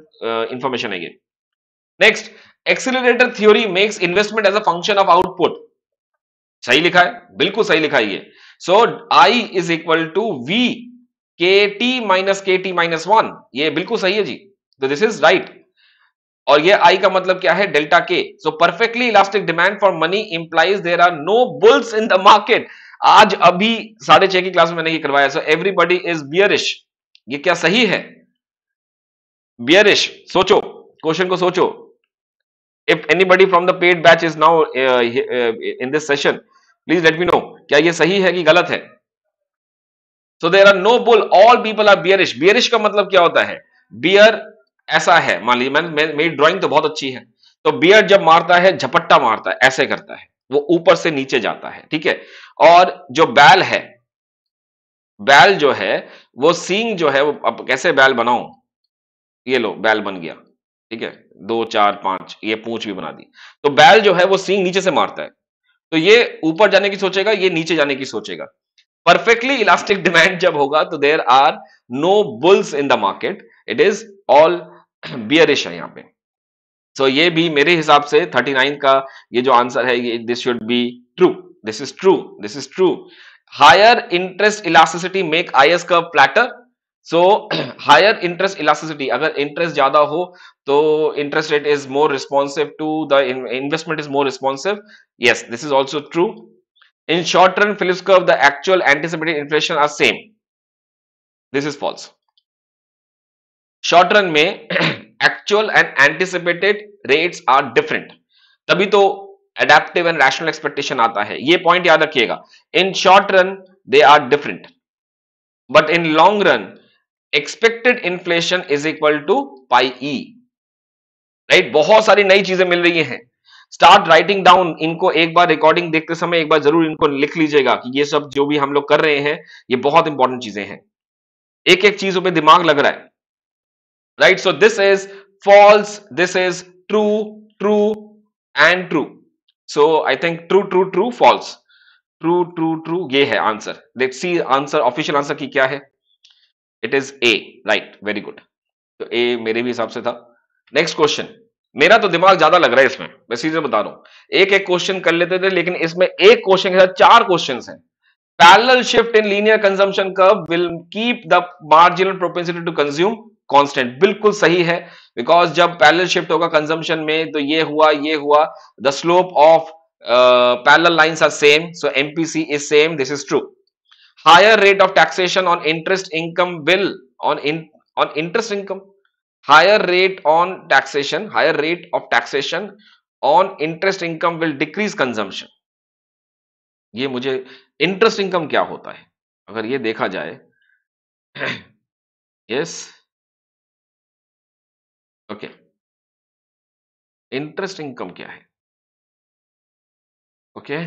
इंफॉर्मेशन है ये. Next, accelerator theory makes investment as a function of output. सही लिखा है, बिल्कुल सही लिखा है ये. So I is equal to V K T minus 1. ये बिल्कुल सही है जी. तो दिस इज राइट. और ये आई का मतलब क्या है? Delta K. So perfectly elastic demand for money implies there are no bulls in the market. आज अभी 6:30 की क्लास में मैंने ये करवाया. So everybody is bearish. ये क्या सही है? बियरिश. सोचो, क्वेश्चन को सोचो. If anybody from the paid batch is now in this session, please let me know, क्या ये सही है कि गलत है? So there are no bull, all people are bearish. Bearish का मतलब क्या होता है? बियर ऐसा है, मान लीजिए मेरी ड्राइंग तो बहुत अच्छी है, तो बियर जब मारता है, झपट्टा मारता है, ऐसे करता है, वो ऊपर से नीचे जाता है. ठीक है. और जो बैल है, बैल जो है वो सींग जो है, वो अब कैसे बैल बनाऊं? ये लो बैल बन गया. ठीक है, 2 4 5, ये पूंछ भी बना दी. तो बैल जो है वो सींग नीचे से मारता है, तो ये ऊपर जाने की सोचेगा, ये नीचे जाने की सोचेगा. परफेक्टली इलास्टिक डिमांड जब होगा तो there are no bulls in the market, it is all bearish है यहां पे. सो ये भी मेरे हिसाब से 39 का ये जो आंसर है, ये this should be true. This is true, this is true. Higher interest elasticity make IS curve flatter. So higher interest elasticity, अगर इंटरेस्ट ज्यादा हो तो interest rate is more responsive to the investment, is more responsive. Yes, this is also true. In short run Phillips curve, the actual anticipated inflation are same. This is false. Short run में actual and anticipated rates are different. तभी तो adaptive and rational expectation आता है. ये point याद रखिएगा. In short run they are different. But in long run expected inflation is equal to pi e, right. बहुत सारी नई चीजें मिल रही हैं। स्टार्ट राइटिंग डाउन, इनको एक बार रिकॉर्डिंग देखते समय एक बार जरूर इनको लिख लीजिएगा कि ये सब जो भी हम लोग कर रहे हैं ये बहुत इंपॉर्टेंट चीजें हैं, एक एक चीजों पे दिमाग लग रहा है, right. So this is false, this is true, true and true. So I think true true true false, true true true, ये है answer. Let's see answer, official answer की क्या है। It is A, right, very good. तो ए मेरे भी हिसाब से था। नेक्स्ट क्वेश्चन, मेरा तो दिमाग ज्यादा लग रहा है इसमें, मैं सीधे बता रहा हूं। एक एक क्वेश्चन कर लेते थे, लेकिन इसमें एक क्वेश्चन के साथ चार क्वेश्चन हैं। Parallel shift in linear consumption curve will keep the marginal propensity to consume constant, बिल्कुल सही है। बिकॉज जब पैरेलल शिफ्ट होगा कंजम्पशन में तो ये हुआ, ये हुआ, the slope of parallel lines are same, so MPC is same, this is true. Higher rate of taxation on interest income will on interest income, higher rate on taxation, higher rate of taxation on interest income will decrease consumption। ये मुझे, interest income क्या होता है अगर ये देखा जाए। Yes, okay, interest income क्या है, okay.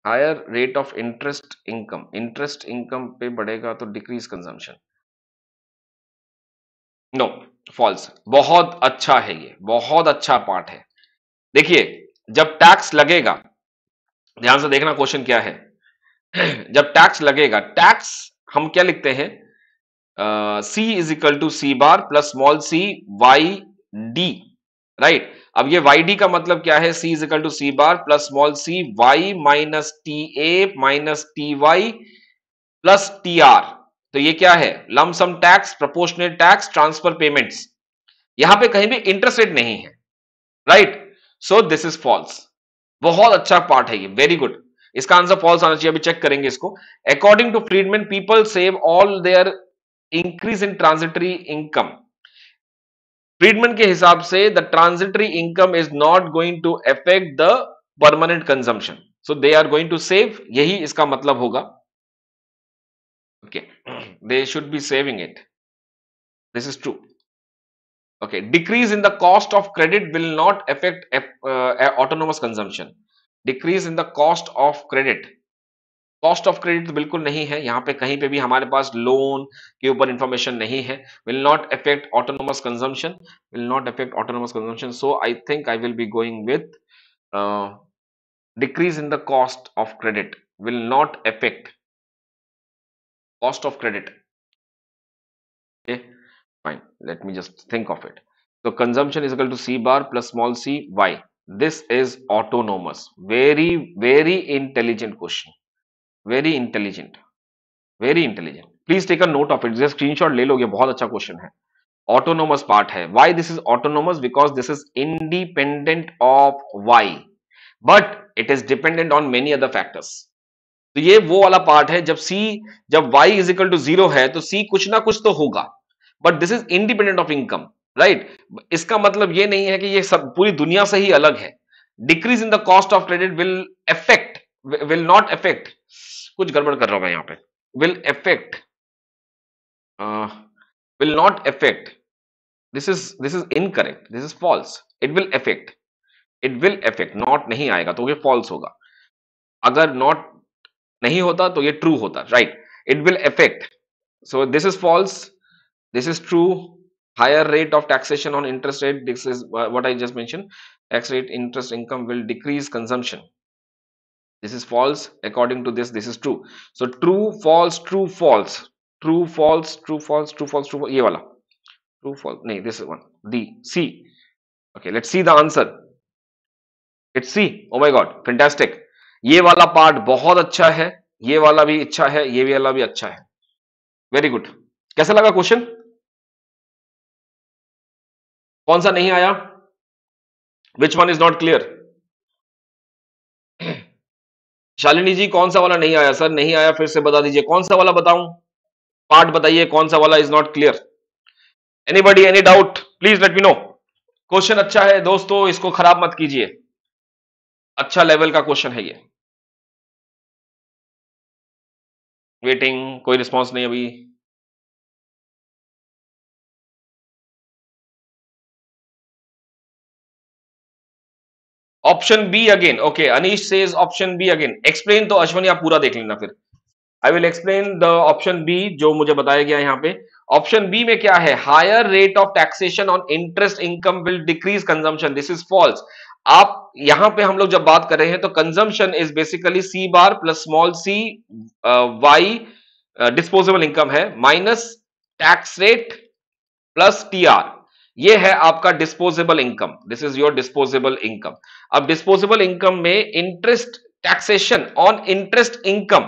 Higher rate of interest income, interest income पे बढ़ेगा तो डिक्रीज कंजम्पशन। No, false. बहुत अच्छा है, ये बहुत अच्छा पार्ट है। देखिए, जब टैक्स लगेगा, ध्यान से देखना क्वेश्चन क्या है। जब टैक्स लगेगा, टैक्स हम क्या लिखते हैं, C is equal to C bar plus small C Y D, right. अब ये वाई डी का मतलब क्या है, C is equal to C bar plus small C Y minus T A minus T Y plus T R. तो ये क्या है, lump sum tax, proportional tax, transfer payments. यहां पे कहीं भी इंटरेस्ट रेट नहीं है, right. So this is false. बहुत अच्छा पार्ट है ये, वेरी गुड। इसका आंसर फॉल्स आना चाहिए, अभी चेक करेंगे इसको। According to Friedman, people save all their increase in transitory income. Friedman के हिसाब से the transitory income is not going to affect the permanent consumption, so they are going to save, यही इसका मतलब होगा। Okay, they should be saving it, this is true. Okay, decrease in the cost of credit will not affect autonomous consumption। Decrease in the cost of credit, cost of credit तो बिल्कुल नहीं है, यहां पे कहीं पे भी हमारे पास लोन के ऊपर इंफॉर्मेशन नहीं है। Will not affect autonomous consumption, will not affect autonomous consumption. So I think I will be going with decrease in the cost of credit will not affect cost of credit. Okay, fine. Let me just think of it. So consumption is equal to C bar plus small c y. This is autonomous. Very, very intelligent question. Very intelligent. Very intelligent. Please take a note of it. Just screenshot ले लोगे, बहुत अच्छा question है. Autonomous part है. Why this is autonomous? Because this is independent of y, but it is dependent on many other factors. तो ये वो वाला पार्ट है, जब y इज इक्वल टू 0 है तो c कुछ ना कुछ तो होगा, but this is independent of income, right. इसका मतलब ये नहीं है कि ये सब पूरी दुनिया से ही अलग है। Decrease in the cost of credit will not affect, कुछ गड़बड़ कर रहा हूं मैं यहां पे, will affect, will not affect, this is incorrect, this is false. It will affect, it will affect, not नहीं आएगा तो ये फॉल्स होगा। अगर नॉट नहीं होता तो ये ट्रू होता, right. It will affect, so this is false, this is true. Higher rate of taxation on interest rate, this is what I just mention, tax rate interest income will decrease consumption, this is false. According to this is true. So true false true false, true false true false true false true, ये वाला true false नहीं, this one D C. Okay, let's see the answer. It's C. Oh my god, fantastic. ये वाला part बहुत अच्छा है, ये वाला भी अच्छा है, ये वाला भी अच्छा है, वेरी गुड। कैसा लगा क्वेश्चन, कौन सा नहीं आया, which one is not clear. Shalini ji, कौन सा वाला नहीं आया सर, नहीं आया फिर से बता दीजिए, कौन सा वाला बताऊं, पार्ट बताइए कौन सा वाला is not clear. Anybody, any doubt, please let me no. Question अच्छा है दोस्तों, इसको खराब मत कीजिए, अच्छा लेवल का क्वेश्चन है ये। वेटिंग, कोई रिस्पॉन्स नहीं अभी। Option B again, okay, Anish says option B again, explain. तो अश्वनी आप पूरा देख लेना फिर। I will explain the option B जो मुझे बताया गया यहाँ पे। ऑप्शन बी में क्या है, higher rate of taxation on interest income will decrease consumption, this is false. आप यहां पे हम लोग जब बात कर रहे हैं तो consumption is basically C bar plus small C Y disposable income है, minus tax rate plus TR, ये है आपका disposable income, this is your disposable income. अब डिस्पोजेबल इनकम में interest taxation on interest income,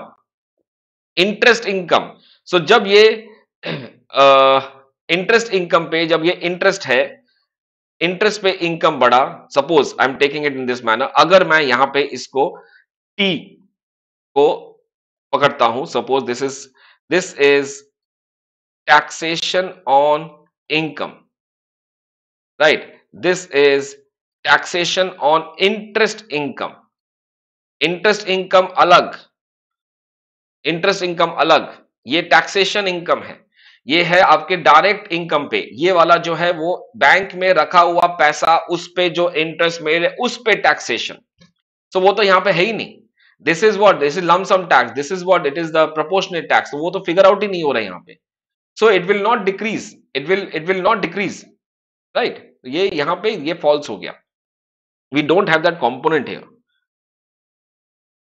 interest income, so जब ये interest income पे जब ये इंटरेस्ट है, इंटरेस्ट पे इनकम बढ़ा, suppose I am taking it in this manner, अगर मैं यहां पे इसको टी को पकड़ता हूं, suppose this is taxation on income, right, this is taxation on interest income, interest income अलग, इंटरेस्ट इनकम अलग, ये टैक्सेशन इनकम है, ये है आपके डायरेक्ट इनकम पे, ये वाला जो है वो बैंक में रखा हुआ पैसा, उस पे जो इंटरेस्ट मिले उस पे टैक्सेशन, तो वो तो यहां पे है ही नहीं। This is what, this is lump sum tax, this is what it is the proportionate tax, वो तो फिगर आउट ही नहीं हो रहा है यहां पे। So it will not decrease, it will not decrease, right, ये यहां पे ये फॉल्स हो गया, we don't have that component here.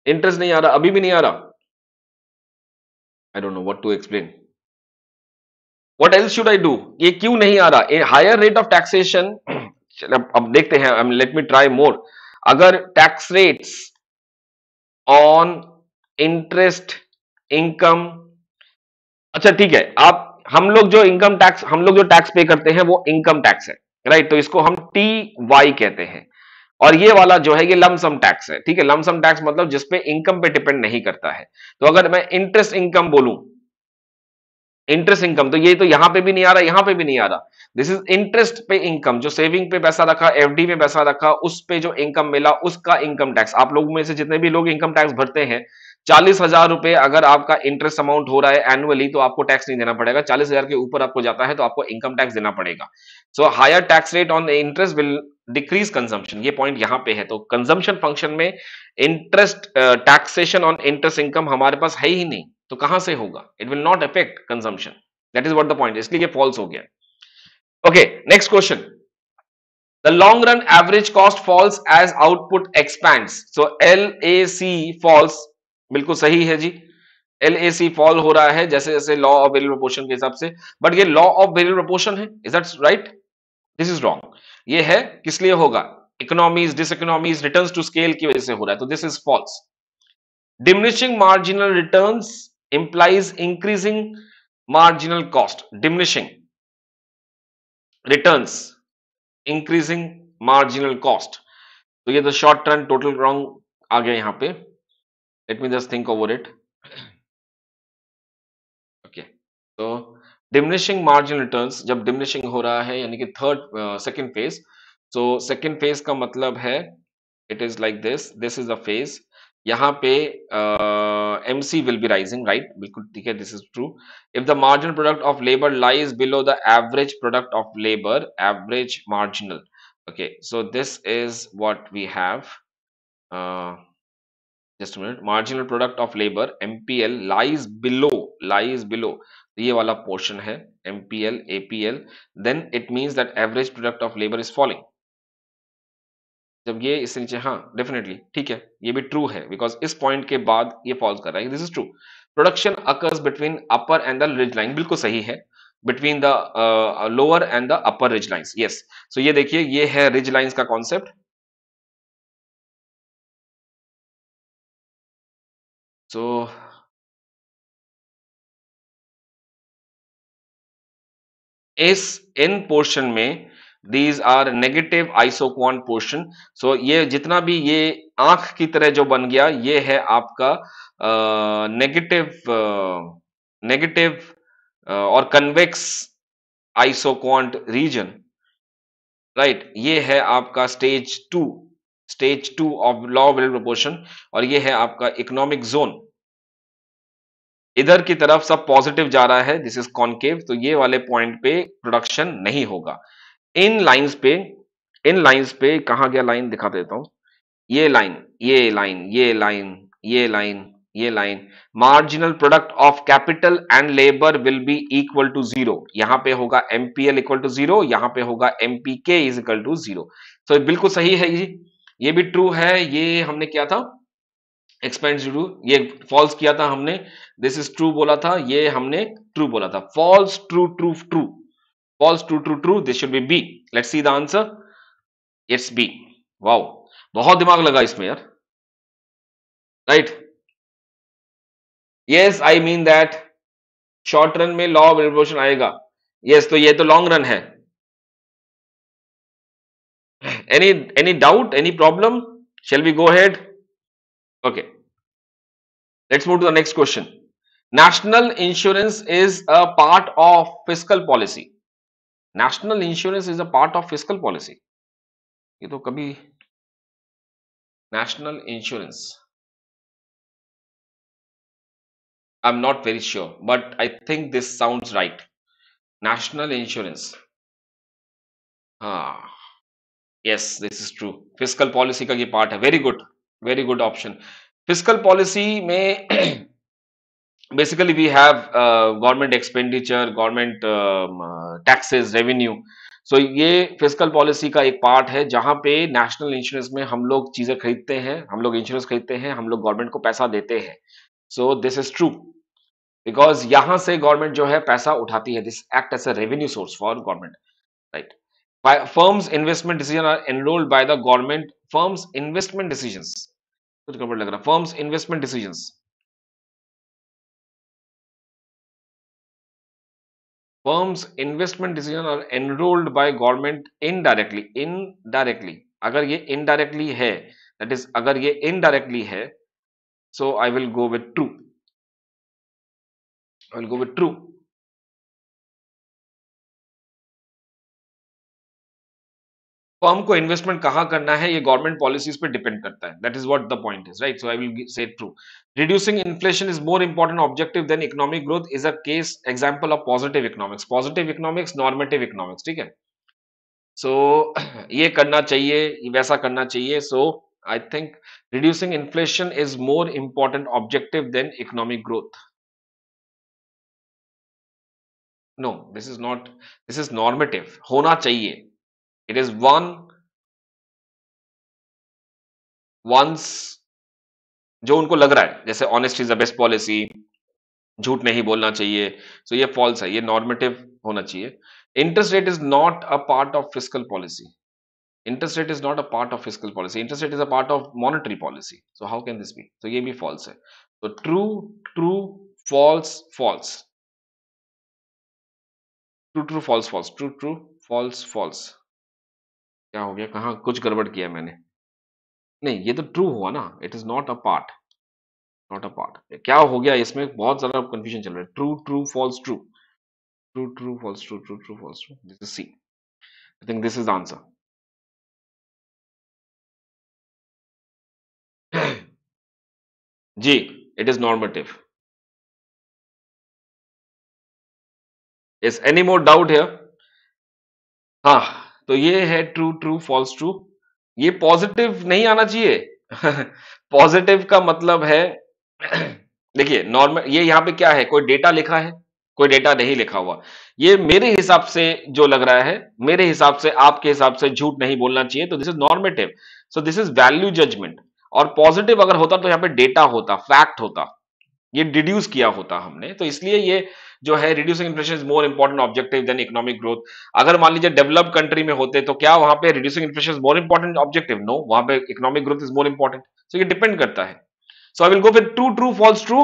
Interest नहीं आ रहा, अभी भी नहीं आ रहा, I don't know what to explain, what else should I do, ये क्यों नहीं आ रहा, हायर रेट ऑफ टैक्सेशन। अब देखते हैं, लेट मी ट्राई मोर, अगर tax rates on interest income, अच्छा ठीक है, आप हम लोग जो इनकम टैक्स, हम लोग जो टैक्स पे करते हैं वो इनकम टैक्स है, राइट, तो इसको हम टी वाई कहते हैं, और ये वाला जो है ये लमसम टैक्स है, ठीक है, लमसम टैक्स मतलब जिसपे इनकम पे डिपेंड नहीं करता है। तो अगर मैं इंटरेस्ट इनकम बोलूं, इंटरेस्ट इनकम, तो ये तो यहां पे भी नहीं आ रहा, यहां पे भी नहीं आ रहा, दिस इज इंटरेस्ट पे इनकम, जो सेविंग पे पैसा रखा, एफडी में पैसा रखा, उस पे जो इनकम मिला उसका इनकम टैक्स। आप लोगों में से जितने भी लोग इनकम टैक्स भरते हैं, 40,000 रुपए अगर आपका इंटरेस्ट अमाउंट हो रहा है एनुअली, तो आपको टैक्स नहीं देना पड़ेगा, 40,000 के ऊपर आपको जाता है तो आपको इनकम टैक्स देना पड़ेगा। So higher tax rate on interest will decrease consumption, ये पॉइंट यहां पे है। तो कंजम्पशन फंक्शन में interest taxation on interest income हमारे पास है ही नहीं, तो कहां से होगा, it will not affect consumption, that is what the point, इसलिए ये फॉल्स हो गया। Okay, next question, the long run average cost falls as output expands, so L A C falls, बिल्कुल सही है जी, एल ए सी फॉल हो रहा है जैसे जैसे लॉ ऑफ वेरिएबल प्रोपोर्शन के हिसाब से, बट ये लॉ ऑफ वेरिएबल प्रोपोर्शन है, is that right, this is wrong, ये है किस लिए होगा, economies diseconomies returns to scale की वजह से हो रहा है, तो this is false. Diminishing marginal returns implies increasing marginal cost. Diminishing returns, increasing marginal cost. तो ये तो शॉर्ट टर्म टोटल रॉन्ग आ गया यहाँ पे, let me just think over it. Okay, तो डिमिनिशिंग मार्जिनल रिटर्न्स, जब डिमिनिशिंग हो रहा है यानी कि third second phase, so second phase का मतलब है it is like this is the phase, यहाँ पे MC will be rising, right, बिल्कुल ठीक है, this is true. If the marginal product of labour lies below the average product of labour, average marginal, okay, so this is what we have, just minute, marginal product of labour MPL lies below, ये वाला portion है MPL APL, then it means that average product of labour is falling, जब ये इससे नीचे, हाँ definitely ठीक है, ये भी ट्रू है बिकॉज इस पॉइंट के बाद ये फॉल्स कर रहा है, this is true. Production occurs between upper and the ridge line, बिल्कुल सही है, between the lower and the upper ridge lines, yes. So ये देखिए, ये है रिज लाइंस का कॉन्सेप्ट, सो इस इन पोर्शन में these are negative isoquant portion, so ये जितना भी ये आंख की तरह जो बन गया, ये है आपका नेगेटिव नेगेटिव और कन्वेक्स आइसोक्वांट रीजन, राइट, ये है आपका stage two of law of proportion, और ये है आपका इकोनॉमिक जोन, इधर की तरफ सब पॉजिटिव जा रहा है, दिस इज कॉनकेव, तो ये वाले पॉइंट पे प्रोडक्शन नहीं होगा। इन लाइंस पे, इन लाइंस पे कहां गया लाइन दिखा देता हूं, ये लाइन, ये लाइन, ये लाइन, ये लाइन, ये line, marginal product of capital and labour will be equal to zero. यहां पे होगा एमपीएल इक्वल टू जीरो, यहां पे होगा एमपीके इज इक्वल टू जीरो। तो बिल्कुल सही है ये भी ट्रू है। ये हमने किया था एक्सपेंस टू, ये फॉल्स किया था हमने, दिस इज ट्रू बोला था, ये हमने ट्रू बोला था। False true true true, false true true true, this should be B. Let's see the answer, it's B. Wow, बहुत दिमाग लगा इसमें यार, right. Yes I mean that short run में लॉ ऑफ रिवोल्यूशन आएगा। यस, तो ये तो लॉन्ग रन है। Any doubt, any problem, shall we go ahead? Okay, let's move to the next question. National insurance is a part of fiscal policy. National insurance is a part of fiscal policy. ये तो कभी national insurance, I'm not very sure, but I think this sounds right. National insurance, हाँ, yes, this is true. Fiscal policy का ये part है। very good option. Fiscal policy में basically we have government expenditure, government taxes, revenue. So ये physical policy का एक part है जहां पे नेशनल इंश्योरेंस में हम लोग चीजें खरीदते हैं, हम लोग इंश्योरेंस खरीदते हैं, हम लोग गवर्नमेंट को पैसा देते हैं। So this is true because यहां से गवर्नमेंट जो है पैसा उठाती है, this act as a revenue source for government, right. Firms investment decision are enrolled by the government. Firms investment decisions, कुछ गड़बड़ लग रहा। Firms investment decisions, firms investment decision are enrolled by government indirectly, indirectly। अगर ये indirectly है, that is अगर ये indirectly है, so I will go with true, I will go with true। Firm को इन्वेस्टमेंट कहां करना है ये गवर्नमेंट पॉलिसीज पे डिपेंड करता है, that is what the point is, right. So I will say true. Reducing inflation is more important objective than economic growth is a case example of positive economics. Positive economics, normative economics, ठीक है। So ये करना चाहिए, वैसा करना चाहिए। So I think reducing inflation is more important objective than economic growth. No, this is not, this is normative, होना चाहिए। इट इज वन वंस जो उनको लग रहा है, जैसे honest is the best policy, झूठ नहीं बोलना चाहिए। सो ये फॉल्स है, ये नॉर्मेटिव होना चाहिए। Interest rate is not a part of physical policy. Interest rate is not a part of fiscal policy. Interest rate is a part of monetary policy. So how can this be? So ये भी false है। So true, true, false, false, true, true, false, false, true, true, false, false। क्या हो गया, कहाँ कुछ गड़बड़ किया मैंने? नहीं, ये तो ट्रू हुआ ना, it is not a part, not a part. क्या हो गया इसमें, बहुत ज्यादा कंफ्यूजन चल रहा है। True true false true, true true false true, true true false true, this is C. I think this is the answer. जी, it is normative. Is any more doubt here? हाँ, तो ये है ट्रू ट्रू फॉल्स ट्रू। ये positive नहीं आना चाहिए। Positive का मतलब है देखिए नॉर्मल, ये यहाँ पे क्या है, कोई डेटा लिखा है, कोई डेटा नहीं लिखा हुआ। ये मेरे हिसाब से जो लग रहा है, मेरे हिसाब से, आपके हिसाब से झूठ नहीं बोलना चाहिए, तो this is normative. So this is value judgement. और पॉजिटिव अगर होता तो यहाँ पे डेटा होता, फैक्ट होता, ये डिड्यूस किया होता हमने, तो इसलिए ये जो है reducing inflation is more important objective than economic growth. अगर मान लीजिए डेवलप्ड कंट्री में होते तो क्या वहां पे reducing inflation is more important objective? No, वहां पे economic growth is more important. So ये डिपेंड करता है। So I will go with true true false true.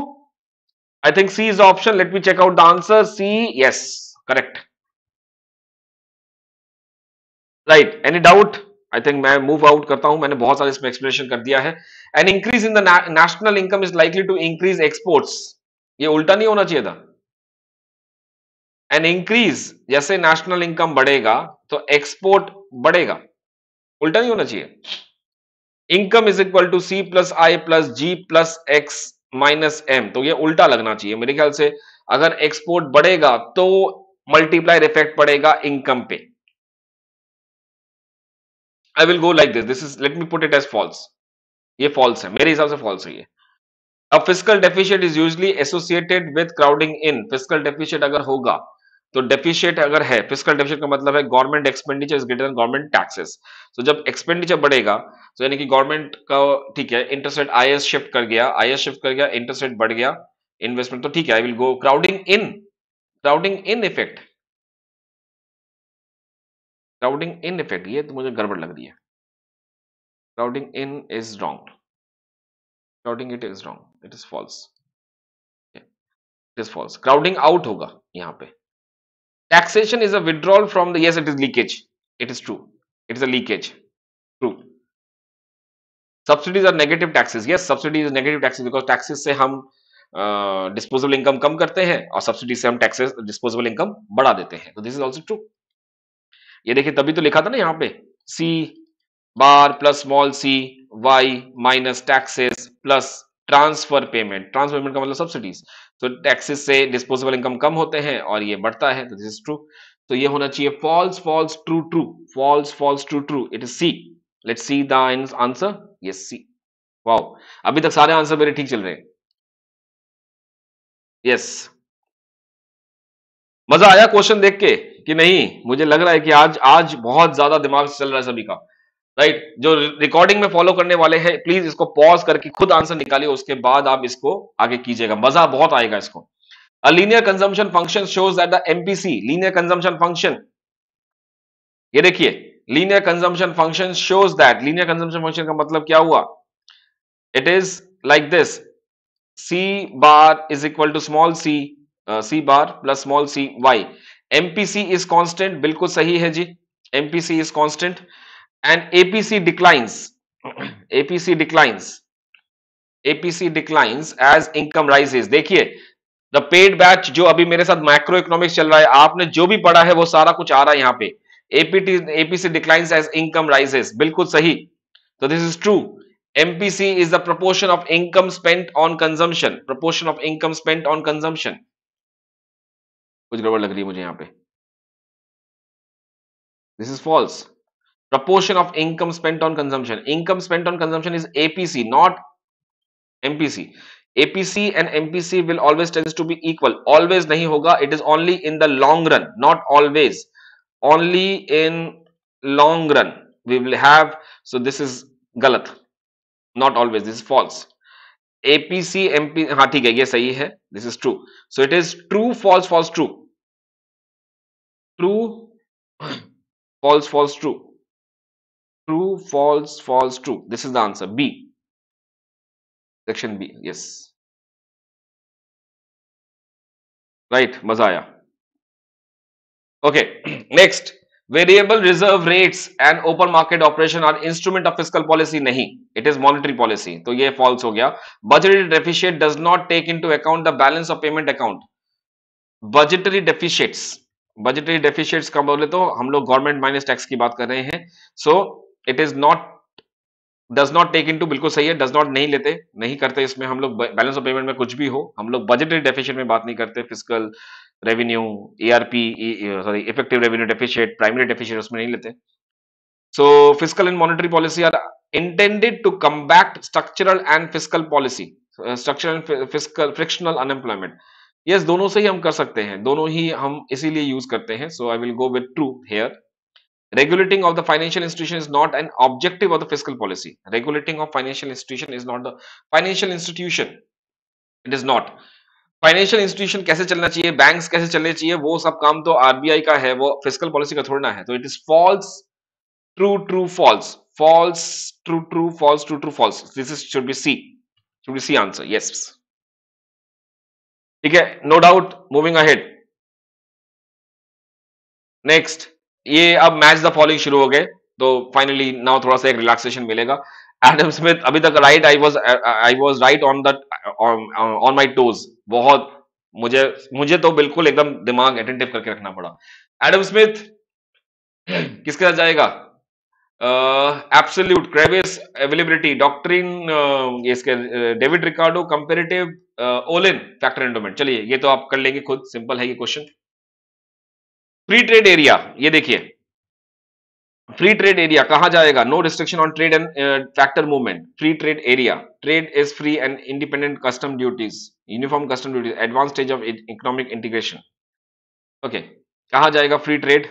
I think C is the option. Let me check out the answer. C, yes, correct, right. Any doubt? I think मैं move out करता हूं, मैंने बहुत सारे इसमें explanation कर दिया है। An increase in the national income is likely to increase exports. ये उल्टा नहीं होना चाहिए था। एन इंक्रीज, जैसे नेशनल इनकम बढ़ेगा तो एक्सपोर्ट बढ़ेगा, उल्टा नहीं होना चाहिए। Income is equal to C plus I plus G plus X minus M, तो ये उल्टा लगना चाहिए मेरे ख्याल से। अगर एक्सपोर्ट बढ़ेगा तो मल्टीप्लायर इफेक्ट पड़ेगा इनकम पे। I will go like this is, let me put it as false. ये फॉल्स है, मेरे हिसाब से फॉल्स है ये। अब fiscal deficit is usually associated with crowding in. Fiscal deficit अगर होगा, तो डेफिशिएट अगर है, फिस्कल डेफिशिएट का मतलब है government expenditure is greater then government taxes. तो जब एक्सपेंडिचर बढ़ेगा, तो यानी कि गवर्नमेंट का, ठीक है, इंटरेस्ट रेट आईएस शिफ्ट कर गया, आईएस शिफ्ट कर गया, इंटरेस्ट रेट बढ़ गया, इन्वेस्टमेंट, तो ठीक है, I will go crowding in effect. Crowding in effect, ये तो मुझे गड़बड़ लग रही है। Crowding in is wrong, crowding it is wrong, it is false, it is false. Crowding out होगा यहां पे। Taxation is a withdrawal from the, yes, it is leakage. It is true. It is a leakage. True. Subsidies are negative taxes. Yes, subsidy is negative taxes because taxes से हम disposable income कम करते हैं और subsidy से हम taxes disposable income बढ़ा देते हैं। तो दिस इज ऑल्सो ट्रू। ये देखिए, तभी तो लिखा था ना यहाँ पे, C bar plus small C Y minus taxes plus transfer payment. Transfer payment का मतलब सब्सिडीज। तो टैक्सेस से डिस्पोजेबल इनकम कम होते हैं और ये बढ़ता है, तो दिस इज ट्रू। तो ये होना चाहिए false false true true, false false true true, it is C. Let's see the answer. Yes, C. Wow, अभी तक सारे आंसर मेरे ठीक चल रहे हैं। यस, मजा आया क्वेश्चन देख के कि नहीं? मुझे लग रहा है कि आज आज बहुत ज्यादा दिमाग चल रहा है सभी का, राइट। जो रिकॉर्डिंग में फॉलो करने वाले हैं, प्लीज इसको पॉज करके खुद आंसर निकालिए, उसके बाद आप इसको आगे कीजिएगा, मजा बहुत आएगा इसको। A linear consumption function shows that the MPC, linear consumption function, ये देखिए, linear consumption function shows that, linear consumption function का मतलब क्या हुआ? It is like this, C bar is equal to small C, C bar plus small C Y. MPC is constant, बिल्कुल सही है जी, MPC is constant and APC declines, APC declines, APC declines as income rises. देखिए, the paid batch जो अभी मेरे साथ macro economics चल रहा है, आपने जो भी पढ़ा है वो सारा कुछ आ रहा है यहाँ पे। APC declines as income rises, बिल्कुल सही। तो this is true. MPC is the proportion of income spent on consumption, proportion of income spent on consumption. कुछ गड़बड़ लग रही है मुझे यहाँ पे, this is false. Proportion of income spent on consumption. Income spent on consumption is APC, not MPC. APC and MPC will always tends to be equal. Always नहीं होगा. It is only in the long run, not always. Only in long run we will have. So this is गलत. Not always. This is false. APC MP, हाँ ठीक है, ये सही है. This is true. So it is true, false, false, true. True, false, false, true. True, false, false, true. This is the answer. B. Section B. Yes. Right. मजा आया. Okay. Next. Variable reserve rates and open market operation are instrument of fiscal policy. नहीं. It is monetary policy. तो ये false हो गया. Budgetary deficit does not take into account the balance of payment account. Budgetary deficits. Budgetary deficits का बोले तो हम लोग गवर्नमेंट माइनस टैक्स की बात कर रहे हैं. So it is not, does not take into, बिल्कुल सही है, डज नॉट नहीं लेते, नहीं करते इसमें हम लोग, बैलेंस ऑफ पेमेंट में कुछ भी हो, हम लोग बजटरी डेफिशिएट में बात नहीं करते, fiscal revenue, ARP, sorry effective revenue deficit, primary deficit उसमें नहीं लेते। So fiscal and monetary policy are intended to combat structural and fiscal policy, structural and fiscal frictional unemployment. Yes, दोनों से ही हम कर सकते हैं, दोनों ही हम इसीलिए यूज करते हैं। So I will go with true here. Regulating of the financial institution is not an objective of the fiscal policy. Regulating of financial institution is not the financial institution. It is not. Financial institution कैसे चलना चाहिए, banks कैसे चलने चाहिए, वो सब काम तो आरबीआई का है, वो फिस्कल पॉलिसी का थोड़ा ना है। तो it is false true true false, false true true false true true false. This is should be C, should be C answer. Yes, ठीक है, no doubt. Moving ahead, next. ये अब मैच द फॉलोइंग शुरू हो गए, तो finally now थोड़ा सा एक रिलैक्सेशन मिलेगा। एडम स्मिथ अभी तक right, I was right on the, on my toes. बहुत, मुझे मुझे तो बिल्कुल एकदम दिमाग अटेंटिव करके रखना पड़ा। एडम स्मिथ किसके साथ जाएगा? एब्सोल्यूट क्रेविस अवेलेबिलिटी डॉक्ट्रिन, ये इसके David Ricardo comparative, Olin factor endowment. चलिए ये तो आप कर लेंगे खुद, सिंपल है ये क्वेश्चन। फ्री ट्रेड एरिया, ये देखिए फ्री ट्रेड एरिया कहा जाएगा, no restriction on trade and factor movement, free trade area, trade is free and independent, custom duties, uniform custom duties, advance stage of economic integration. Okay, कहा जाएगा free trade,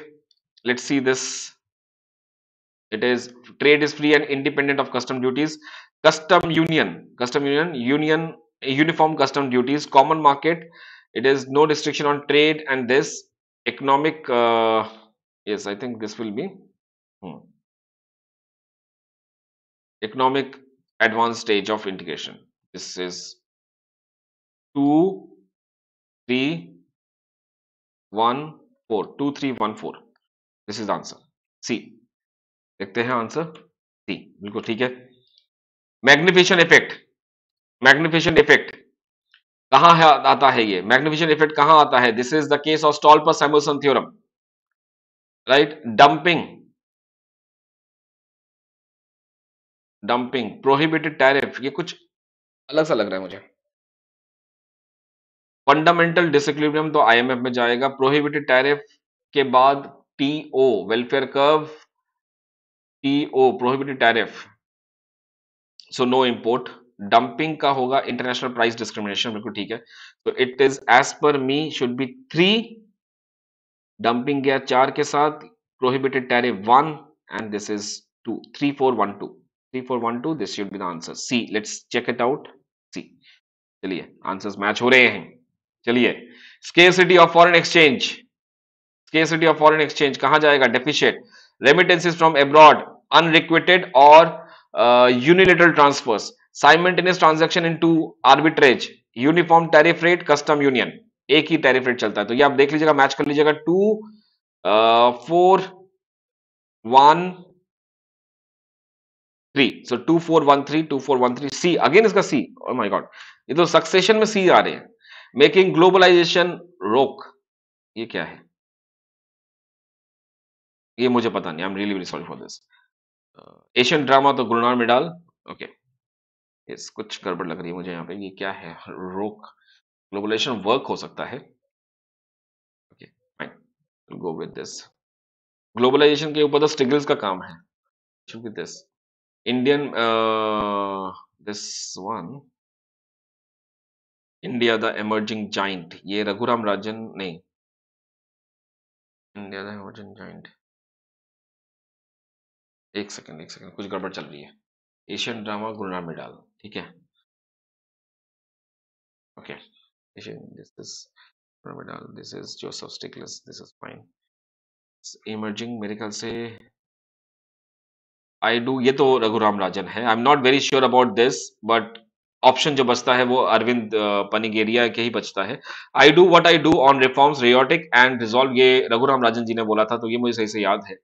let's see this, it is trade is free and independent of custom duties, custom union uniform custom duties, common market, it is no restriction on trade, and this economic, yes, I think this will be, hmm, economic advanced stage of integration. This is 2 3 1 4, 2 3 1 4, this is the answer, C। देखते हैं answer, सी बिल्कुल ठीक है। Magnification effect, magnification effect कहां है, आता है ये मैग्निफिकेशन इफेक्ट कहां आता है, this is the case of Stolper Samuelson theorem, right. Dumping, dumping prohibited tariff, ये कुछ अलग सा लग रहा है मुझे। फंडामेंटल डिसइक्विलिब्रियम तो आईएमएफ में जाएगा, प्रोहिबिटेड टैरिफ के बाद TO welfare curve, TO prohibited tariff, so no import. Dumping का होगा इंटरनेशनल प्राइस डिस्क्रिमिनेशन, बिल्कुल ठीक है। तो it is as per me should be 3, dumping गया 4 के साथ, prohibited tariff 1, and this is 2, 3 4 1 2, 3 4 1 2, this should be the answer, C. Let's check it out, C. चलिए आंसर्स मैच हो रहे हैं। चलिए, scarcity of foreign exchange, scarcity of foreign exchange कहां जाएगा, deficit, remittances from abroad, unrequited और unilateral transfers, simultaneous transaction into arbitrage, uniform tariff rate, custom union, एक ही टैरिफ रेट चलता है। तो ये आप देख लीजिएगा, मैच कर लीजिएगा, 2 4 1 3, सो 2 4 1 3, 2 4 1 3, सी अगेन, इसका सी। ओह माय गॉड, ये तो सक्सेशन में सी आ रहे हैं। मेकिंग ग्लोबलाइजेशन रोक, ये क्या है, ये मुझे पता नहीं, I am really very sorry for this. Asian drama तो गुलनार मिडाल, ओके, यस कुछ गड़बड़ लग रही है मुझे यहाँ पे, ये क्या है, रोक ग्लोबलाइजेशन वर्क हो सकता है, okay fine, go with this. Globalisation के ऊपर तो स्टिग्ल्स का काम है, should be this Indian, this one, India the emerging giant, ये रघुराम राजन नहीं, इंडिया द इमर्जिंग जाइंट, एक सेकंड एक सेकंड, कुछ गड़बड़ चल रही है। एशियन ड्रामा गुलनार मिडाल, ठीक है, okay, Asian, this is Gunnar Myrdal, this is Joseph Stiglitz, this is fine. Emerging मेरे ख्याल से आई डू, ये तो रघुराम राजन है, आई am not very sure about this, but option जो बचता है वो अरविंद पनिगेरिया के ही बचता है। I do what I do on reforms rhetoric and resolve, ये रघुराम राजन जी ने बोला था, तो ये मुझे सही से याद है,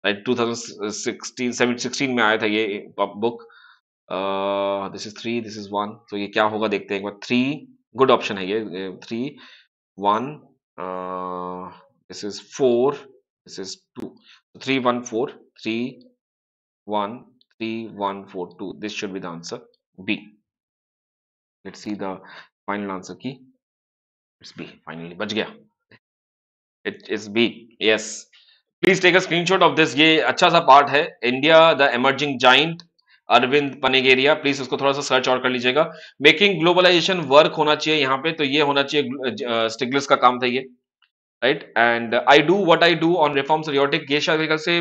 राइट, 2016 16 में आया था ये book. This is 3, this is 1, तो ये क्या होगा देखते हैं एक बार। 3 गुड ऑप्शन है ये, 3 1, this is 4, this is 2, 3 1 4, 3 1 3 1 4 2, this should be the answer, B। let's see the final answer key, it's B, finally बच गया, it is B, yes। please take a screenshot of this, ये अच्छा सा part है, India the emerging giant, Arvind Panagariya, please उसको थोड़ा सा search और कर लीजिएगा। मेकिंग ग्लोबलाइजेशन वर्क होना चाहिए यहाँ पे, तो ये होना चाहिए, स्टिग्लिस का काम था ये, right. And I do what I do on reforms rhetoric, ये शायद मेरे ख्याल से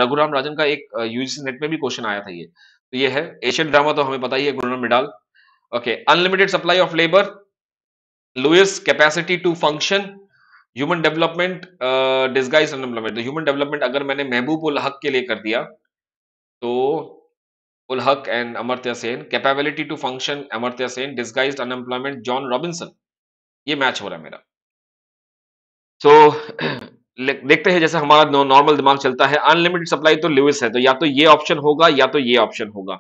रघुराम राजन का एक यूजीसी नेट में भी क्वेश्चन आया था ये, तो ये है। एशियन ड्रामा तो हमें पता ही है, Gunnar Myrdal, okay. Unlimited supply of labour, Lewis capacity to function, human development, disguise unemployment, तो ह्यूमन डेवलपमेंट अगर मैंने महबूब उल हक के लिए कर दिया तो ul Haq and Amartya Sen, capability to function Amartya Sen, disguised unemployment Joan Robinson, ये मैच हो रहा है मेरा। सो देखते हैं, जैसे हमारा नॉर्मल दिमाग चलता है, अनलिमिटेड सप्लाई तो लुइस है, तो या तो ये ऑप्शन होगा या तो ये ऑप्शन होगा।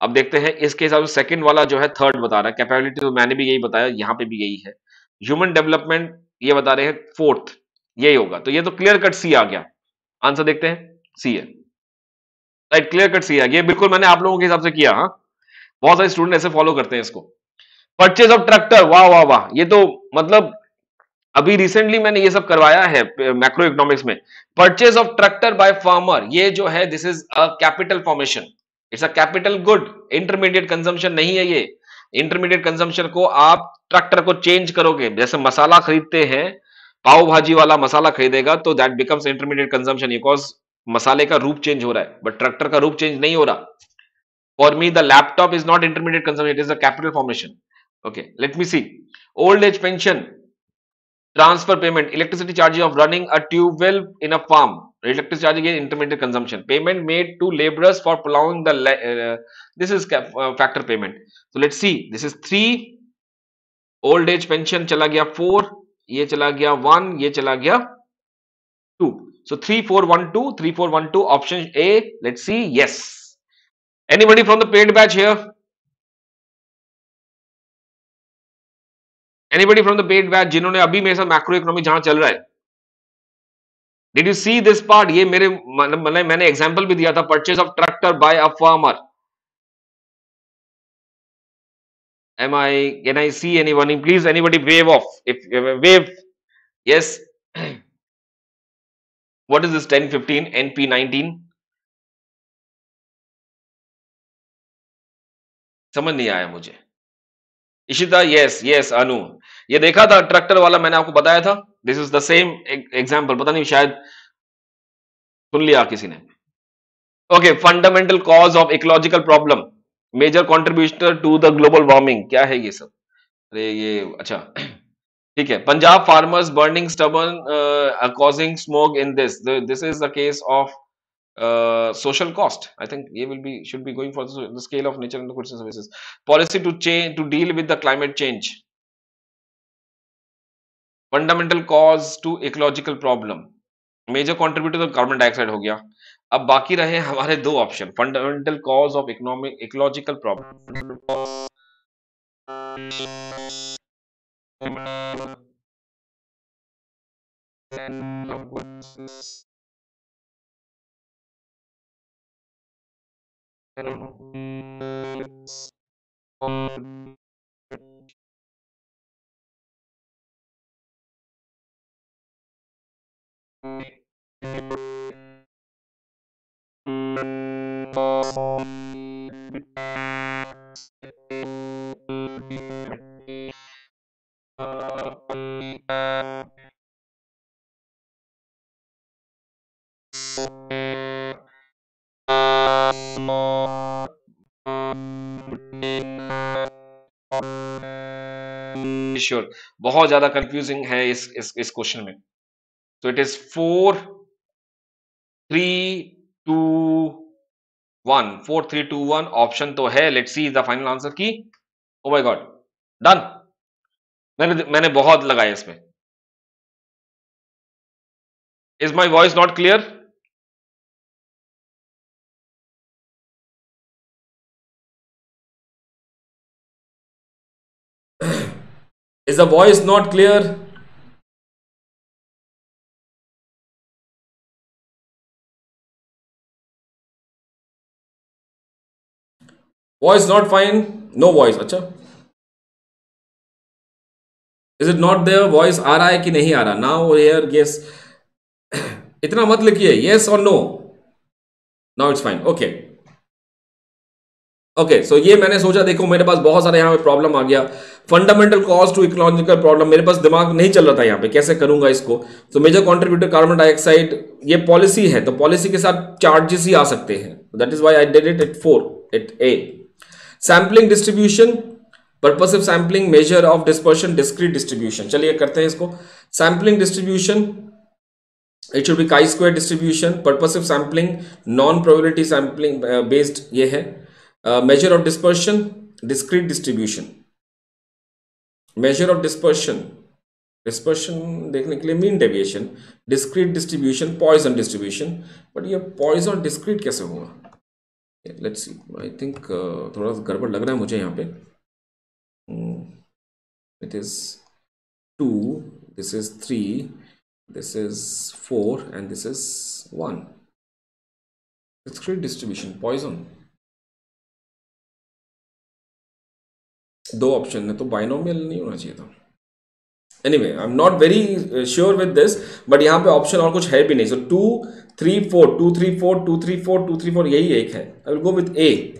अब देखते हैं, इसके हिसाब से सेकंड वाला जो है थर्ड बता रहा है, कैपेबिलिटी तो मैंने भी यही बताया, यहां पे भी यही है, ह्यूमन डेवलपमेंट ये बता रहे हैं फोर्थ, यही होगा, तो ये तो क्लियर कट सी आ गया, आंसर देखते हैं, सी है। राइट, क्लियर कट सी है ये, बिल्कुल मैंने आप लोगों के हिसाब से किया। हाँ, बहुत सारे स्टूडेंट ऐसे फॉलो करते हैं इसको। परचेज ऑफ ट्रैक्टर, वाह वाह वाह, ये तो मतलब अभी रिसेंटली मैंने ये सब करवाया है मैक्रो इकोनॉमिक्स में। Purchase of tractor by farmer, ये जो है this is a capital formation, it's a capital good, intermediate consumption नहीं है ये। इंटरमीडिएट कंजम्पशन को आप ट्रैक्टर को चेंज करोगे, जैसे मसाला खरीदते हैं, पाव भाजी वाला मसाला खरीदेगा तो that becomes intermediate consumption because मसाले का रूप चेंज हो रहा है, बट ट्रैक्टर का रूप चेंज नहीं हो रहा। For me the laptop is not intermediate consumption, it is a capital formation. Okay, let me see. Old age pension, transfer payment, electricity charges of running a tube well in a farm, electricity charge again intermittent consumption, payment made to laborers for plowing the this is factor payment. So let's see, this is 3, old age pension चला गया 4, ये चला गया 1, ये चला गया 2, so 3412, 3412 option A, let's see, yes. Anybody from the paid batch here? Anybody from the paid batch जिन्होंने अभी मेरे साथ मैक्रो इकोनॉमी जहां चल रहा है? Did you see this part? ये मेरे मैंने एग्जांपल भी दिया था, purchase of tractor by a farmer. Am I, can I see anyone? Please anybody wave off, if wave, yes. What is this 1015 NP 19? समझ नहीं आया मुझे। इशिता, यस यस, अनु, ये देखा था ट्रैक्टर वाला, मैंने आपको बताया था, this is the same example, पता नहीं शायद सुन लिया किसी ने। Okay, fundamental cause of ecological problem, major contributor to the global warming, क्या है ये सब? अरे ये अच्छा, ठीक है। Punjab farmers burning stubble causing smoke in this is the case of social cost. I think ये will be should be going for the scale of nature and the goods and services. Policy to change to deal with the climate change. Fundamental cause to ecological problem. Major contributor तो carbon dioxide हो गया। अब बाकी रहे हमारे दो option, fundamental cause of economic ecological problem. Sure, बहुत ज्यादा कंफ्यूजिंग है इस क्वेश्चन में। तो इट इज 4 3 2 1, 4 3 2 1 ऑप्शन तो है। Let's see the final answer की। Oh my god, done. मैंने बहुत लगाया इसमें। Is my voice not clear? Is the voice not clear? Voice not fine? No voice, अच्छा। Is it not there? Voice आ रहा है कि नहीं आ रहा? Now here, yes. इतना मत लिखिए, yes or no. Now it's fine. Okay. Okay, so ये मैंने सोचा, देखो मेरे पास बहुत सारे यहाँ पे प्रॉब्लम आ गया। Fundamental cause to ecological problem, मेरे पास दिमाग नहीं चल रहा था यहाँ पे कैसे करूंगा इसको। तो मेजर कंट्रीब्यूटर कार्बन डाइऑक्साइड, ये पॉलिसी है तो पॉलिसी के साथ चार्जेस ही आ सकते हैं, that is why I did it at 4 at A. Sampling distribution, purposive sampling, measure of dispersion, discrete distribution. चलिए करते हैं इसको। Sampling distribution, it should be chi square distribution. Purposive sampling, non probability sampling based ये है। Measure of dispersion, discrete distribution. Measure of dispersion, dispersion देखने के लिए mean deviation. Discrete distribution, Poisson distribution. But ये पॉइजन डिस्क्रीट कैसे होगा? Let's see, I think थोड़ा गड़बड़ लग रहा है मुझे यहाँ पे। It is 2, this is 3, this is 4 and this is 1. Discrete distribution, Poisson, दो ऑप्शन है तो बाइनोमियल नहीं होना चाहिए था। Anyway I am not very sure with this, but यहाँ पे ऑप्शन और कुछ है भी नहीं। सो 2 3 4 2 3 4 2 3 4 2 3 4 यही एक है। आई विल गो विद ए।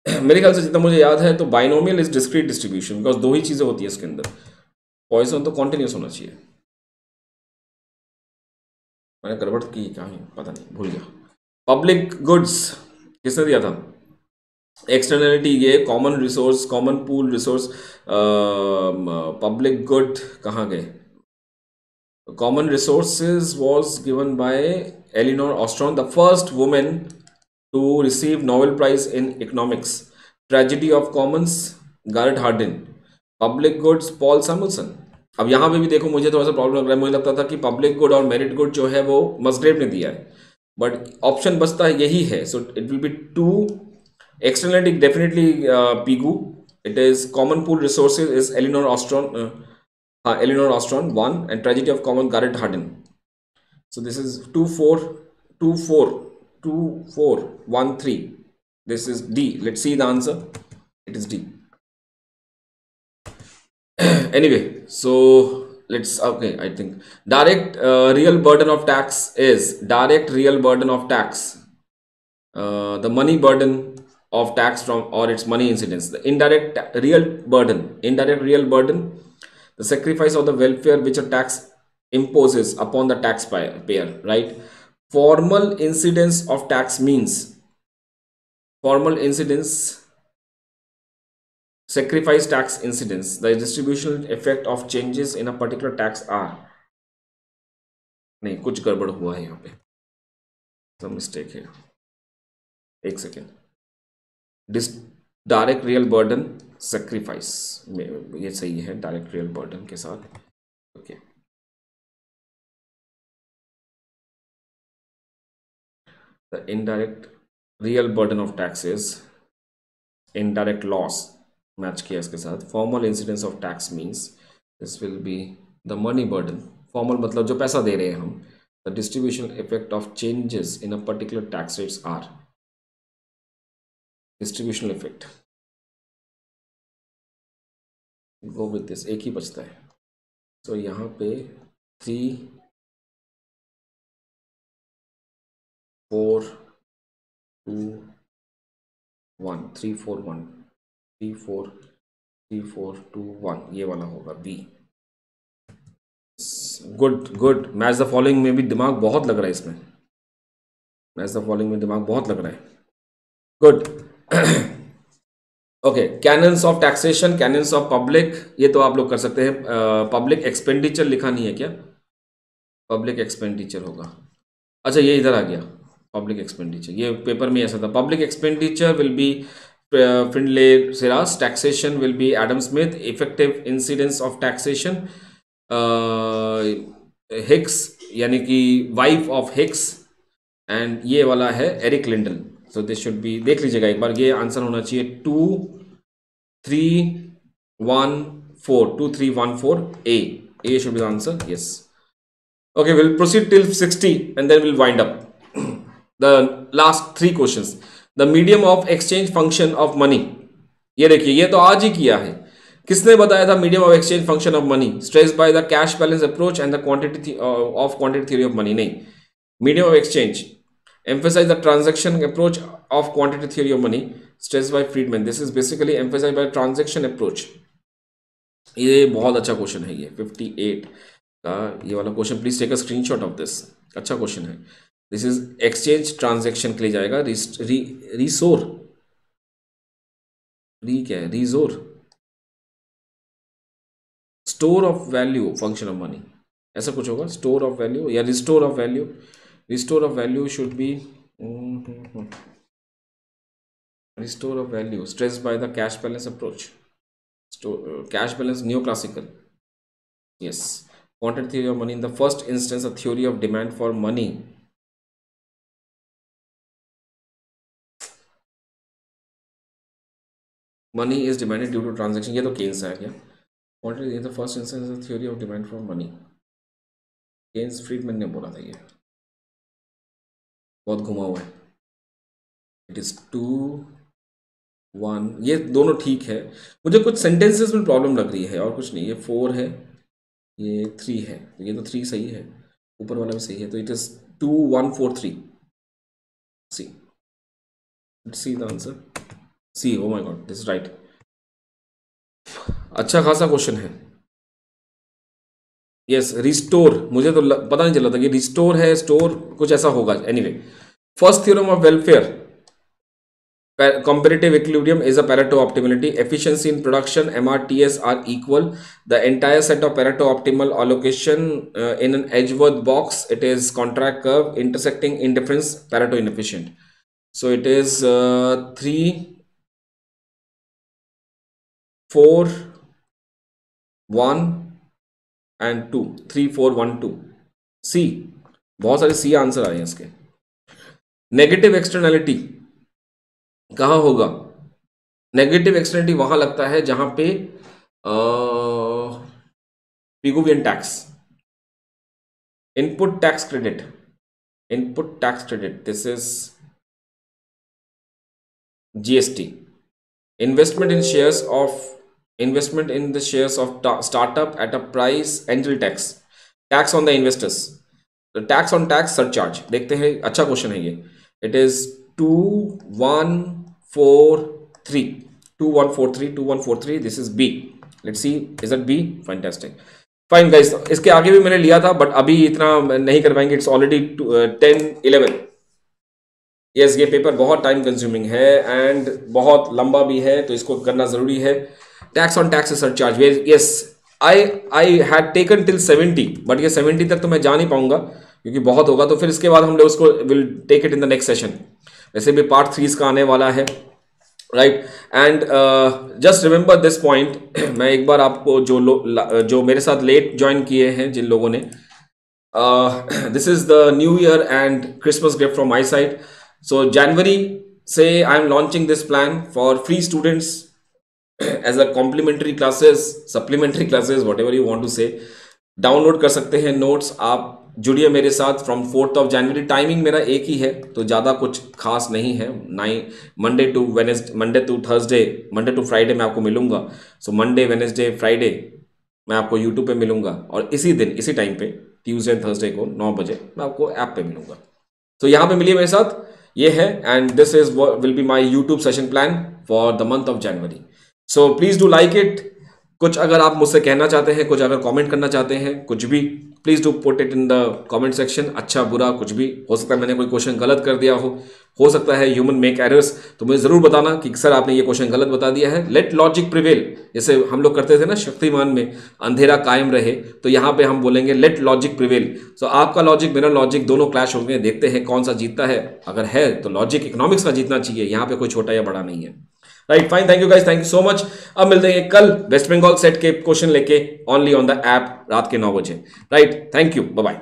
मेरे ख्याल से जितना मुझे याद है तो binomial is discrete distribution, because दो ही चीजें होती है इसके अंदर। पॉइजन तो कॉन्टिन्यूस होना चाहिए। मैंने गड़बड़ की क्या है पता नहीं, भूल गया। पब्लिक गुड्स किसने दिया था? एक्सटर्नलिटी ये common resource, common pool resource, public good कहाँ गए? Common resources was given by Elinor Ostrom, the first woman to receive Nobel Prize in Economics. Tragedy of Commons, Garrett Hardin. Public goods, Paul Samuelson. अब यहाँ पे भी देखो मुझे थोड़ा सा प्रॉब्लम लग रहा है। मुझे लगता था कि पब्लिक गुड और मेरिट गुड जो है वो मसग्रेव ने दिया है, बट ऑप्शन बचता है यही है। So it will be two. Externality definitely Pigou. It is common pool resources is Elinor Ostrom, Elinor Ostrom, 1, and Tragedy of Commons, Garrett Hardin. So this is 2 4 2 4 2 4 1 3. This is D. Let's see the answer. It is D. Anyway, so let's, okay, I think direct real burden of tax is direct real burden of tax, the money burden of tax from or its money incidence. The indirect real burden, the sacrifice of the welfare which a tax imposes upon the taxpayer, right? Formal incidence of tax means formal incidence, sacrifice tax incidence, the distributional effect of changes in a particular tax are, नहीं कुछ गड़बड़ हुआ है यहाँ पे, some mistake है, एक सेकेंड। डायरेक्ट रियल बर्डन सेक्रीफाइस में ये सही है, डायरेक्ट रियल बर्डन के साथ। Okay, the indirect real burden of taxes, indirect loss match किया इसके साथ। Formal incidence of tax means this will be the money burden. Formal मतलब जो पैसा दे रहे हैं हम। The distribution effect of changes in a particular tax rates are, distributional effect. Go with this, एक ही बचता है। तो यहाँ पे 3 4 2 1 3 4 1 3 4 3 4 2 1 ये वाला होगा B. Good good. Match the following में भी दिमाग बहुत लग रहा है इसमें, मैच द फॉलोइंग में दिमाग बहुत लग रहा है। Good. Okay, cannons of taxation, cannons of public, ये तो आप लोग कर सकते हैं। पब्लिक एक्सपेंडिचर लिखा नहीं है क्या? पब्लिक एक्सपेंडिचर होगा। अच्छा ये इधर आ गया, पब्लिक एक्सपेंडिचर, ये पेपर में ऐसा था। Public expenditure will be Findlay Shirras, taxation will be Adam Smith, effective incidence of taxation Hicks यानी कि वाइफ ऑफ हिक्स, एंड ये वाला है Erik Lindahl. So this should be, देख लीजिएगा एक बार, ये आंसर होना चाहिए 2 3 1 4 2 3 1 4 ए। ए should be the answer, yes. Okay, we'll proceed till 60 and then we'll wind up. The last 3 questions. The medium of exchange function of money. ये देखिए, ये तो आज ही किया है। किसने बताया था medium of exchange function of money? Stress by the cash balance approach and the quantity of quantity theory of money. नहीं, medium of exchange emphasize the transaction approach of quantity theory of money, stressed by Friedman. This is basically emphasized by transaction approach. ये बहुत अच्छा question है, ये 58 का ये वाला question. Please take a screenshot of this, अच्छा क्वेश्चन है। दिस इज एक्सचेंज ट्रांजैक्शन के लिए जाएगा। रिसोर, री क्या है? रिजोर, store of value function of money, ऐसा कुछ होगा। स्टोर ऑफ वैल्यू या restore of value. Restore of value should be restore of value stressed by the cash balance approach. Cash balance new classical, yes. Quantity theory of money, in the first instance a theory of demand for money. Money is demanded due to transaction, ये तो Keynes है क्या? Quantity in the first instance a theory of demand for money, Keynes Friedman ने बोला था ये। बहुत घुमा हुआ है। इट इज 2 1, ये दोनों ठीक है। मुझे कुछ सेंटेंसेस में प्रॉब्लम लग रही है और कुछ नहीं। ये 4 है, ये 3 है, ये तो 3 सही है, ऊपर वाला भी सही है, तो it is 2 1 4 3। C, C the answer, C. Oh my god, this is right. अच्छा खासा क्वेश्चन है। यस, रिस्टोर, मुझे तो पता नहीं चला था कि रिस्टोर है, स्टोर कुछ ऐसा होगा। Anyway, first theorem of welfare, comparative equilibrium is a Pareto optimality. Efficiency in production, MRTS are equal. The entire set of Pareto optimal allocation in an Edgeworth box, it is contract curve intersecting indifference, Pareto inefficient. So it is 3 4 1 and 2, 3 4 1 2। सी, बहुत सारे C answer आए हैं इसके। Negative externality कहाँ होगा? Negative externality वहां लगता है जहां पे Pigovian tax, input tax credit, input tax credit, this is GST, investment in shares of, investment in the shares of startup at a price, angel tax, tax on the investors, the tax on tax surcharge। देखते हैं, अच्छा question है ये। It is 2 1 4 3, 2 1 4 3, 2 1 4 3, this is B. Let's see, is it B? Fantastic, fine guys. इसके आगे भी मैंने लिया था बट अभी इतना नहीं कर पाएंगे, इट्स ऑलरेडी 10 11। यस, ये पेपर बहुत टाइम कंज्यूमिंग है एंड बहुत लंबा भी है, तो इसको करना जरूरी है। Tax on tax surcharge, yes, I had taken till 70, but ये 70 तक तो मैं जा नहीं पाऊंगा क्योंकि बहुत होगा, तो फिर इसके बाद हम लोग उसको will take it in the next session. वैसे भी पार्ट 3 इसका आने वाला है, right. And just remember this point, मैं एक बार आपको जो मेरे साथ लेट ज्वाइन किए हैं जिन लोगों ने, this is the new year and Christmas gift from my side. So January से I am launching this plan for free students as a complimentary classes, supplementary classes, whatever you want to say। Download कर सकते हैं notes, आप जुड़िए मेरे साथ from 4th of January। Timing मेरा एक ही है, तो ज़्यादा कुछ खास नहीं है। Monday to Thursday, Monday to Friday मैं आपको मिलूंगा। सो मंडे वेनेसडे फ्राइडे मैं आपको यूट्यूब पे मिलूंगा, और इसी दिन इसी टाइम पे ट्यूसडे एंड थर्सडे को 9 बजे मैं आपको ऐप पे मिलूंगा। तो यहाँ पे मिलिए मेरे साथ, ये है, and this is will be my YouTube session plan for the month of January. So please do like it. कुछ अगर आप मुझसे कहना चाहते हैं, कुछ अगर कमेंट करना चाहते हैं, कुछ भी, please do put it in the comment section. अच्छा बुरा कुछ भी हो सकता है, मैंने कोई क्वेश्चन गलत कर दिया हो सकता है, ह्यूमन मेक एरर्स, तो मुझे जरूर बताना कि सर आपने ये क्वेश्चन गलत बता दिया है। लेट लॉजिक प्रिवेल, जैसे हम लोग करते थे ना शक्तिमान में, अंधेरा कायम रहे, तो यहाँ पे हम बोलेंगे लेट लॉजिक प्रिवेल। सो आपका लॉजिक मेरा लॉजिक दोनों क्लैश होंगे, देखते हैं कौन सा जीतता है। अगर है तो लॉजिक इकोनॉमिक्स का जीतना चाहिए, यहाँ पे कोई छोटा या बड़ा नहीं है। Right, fine, thank you guys, thank you so much. अब मिलते हैं कल वेस्ट बंगाल सेट के क्वेश्चन लेके, ओनली ऑन द ऐप, रात के 9 बजे। Right, thank you, bye bye.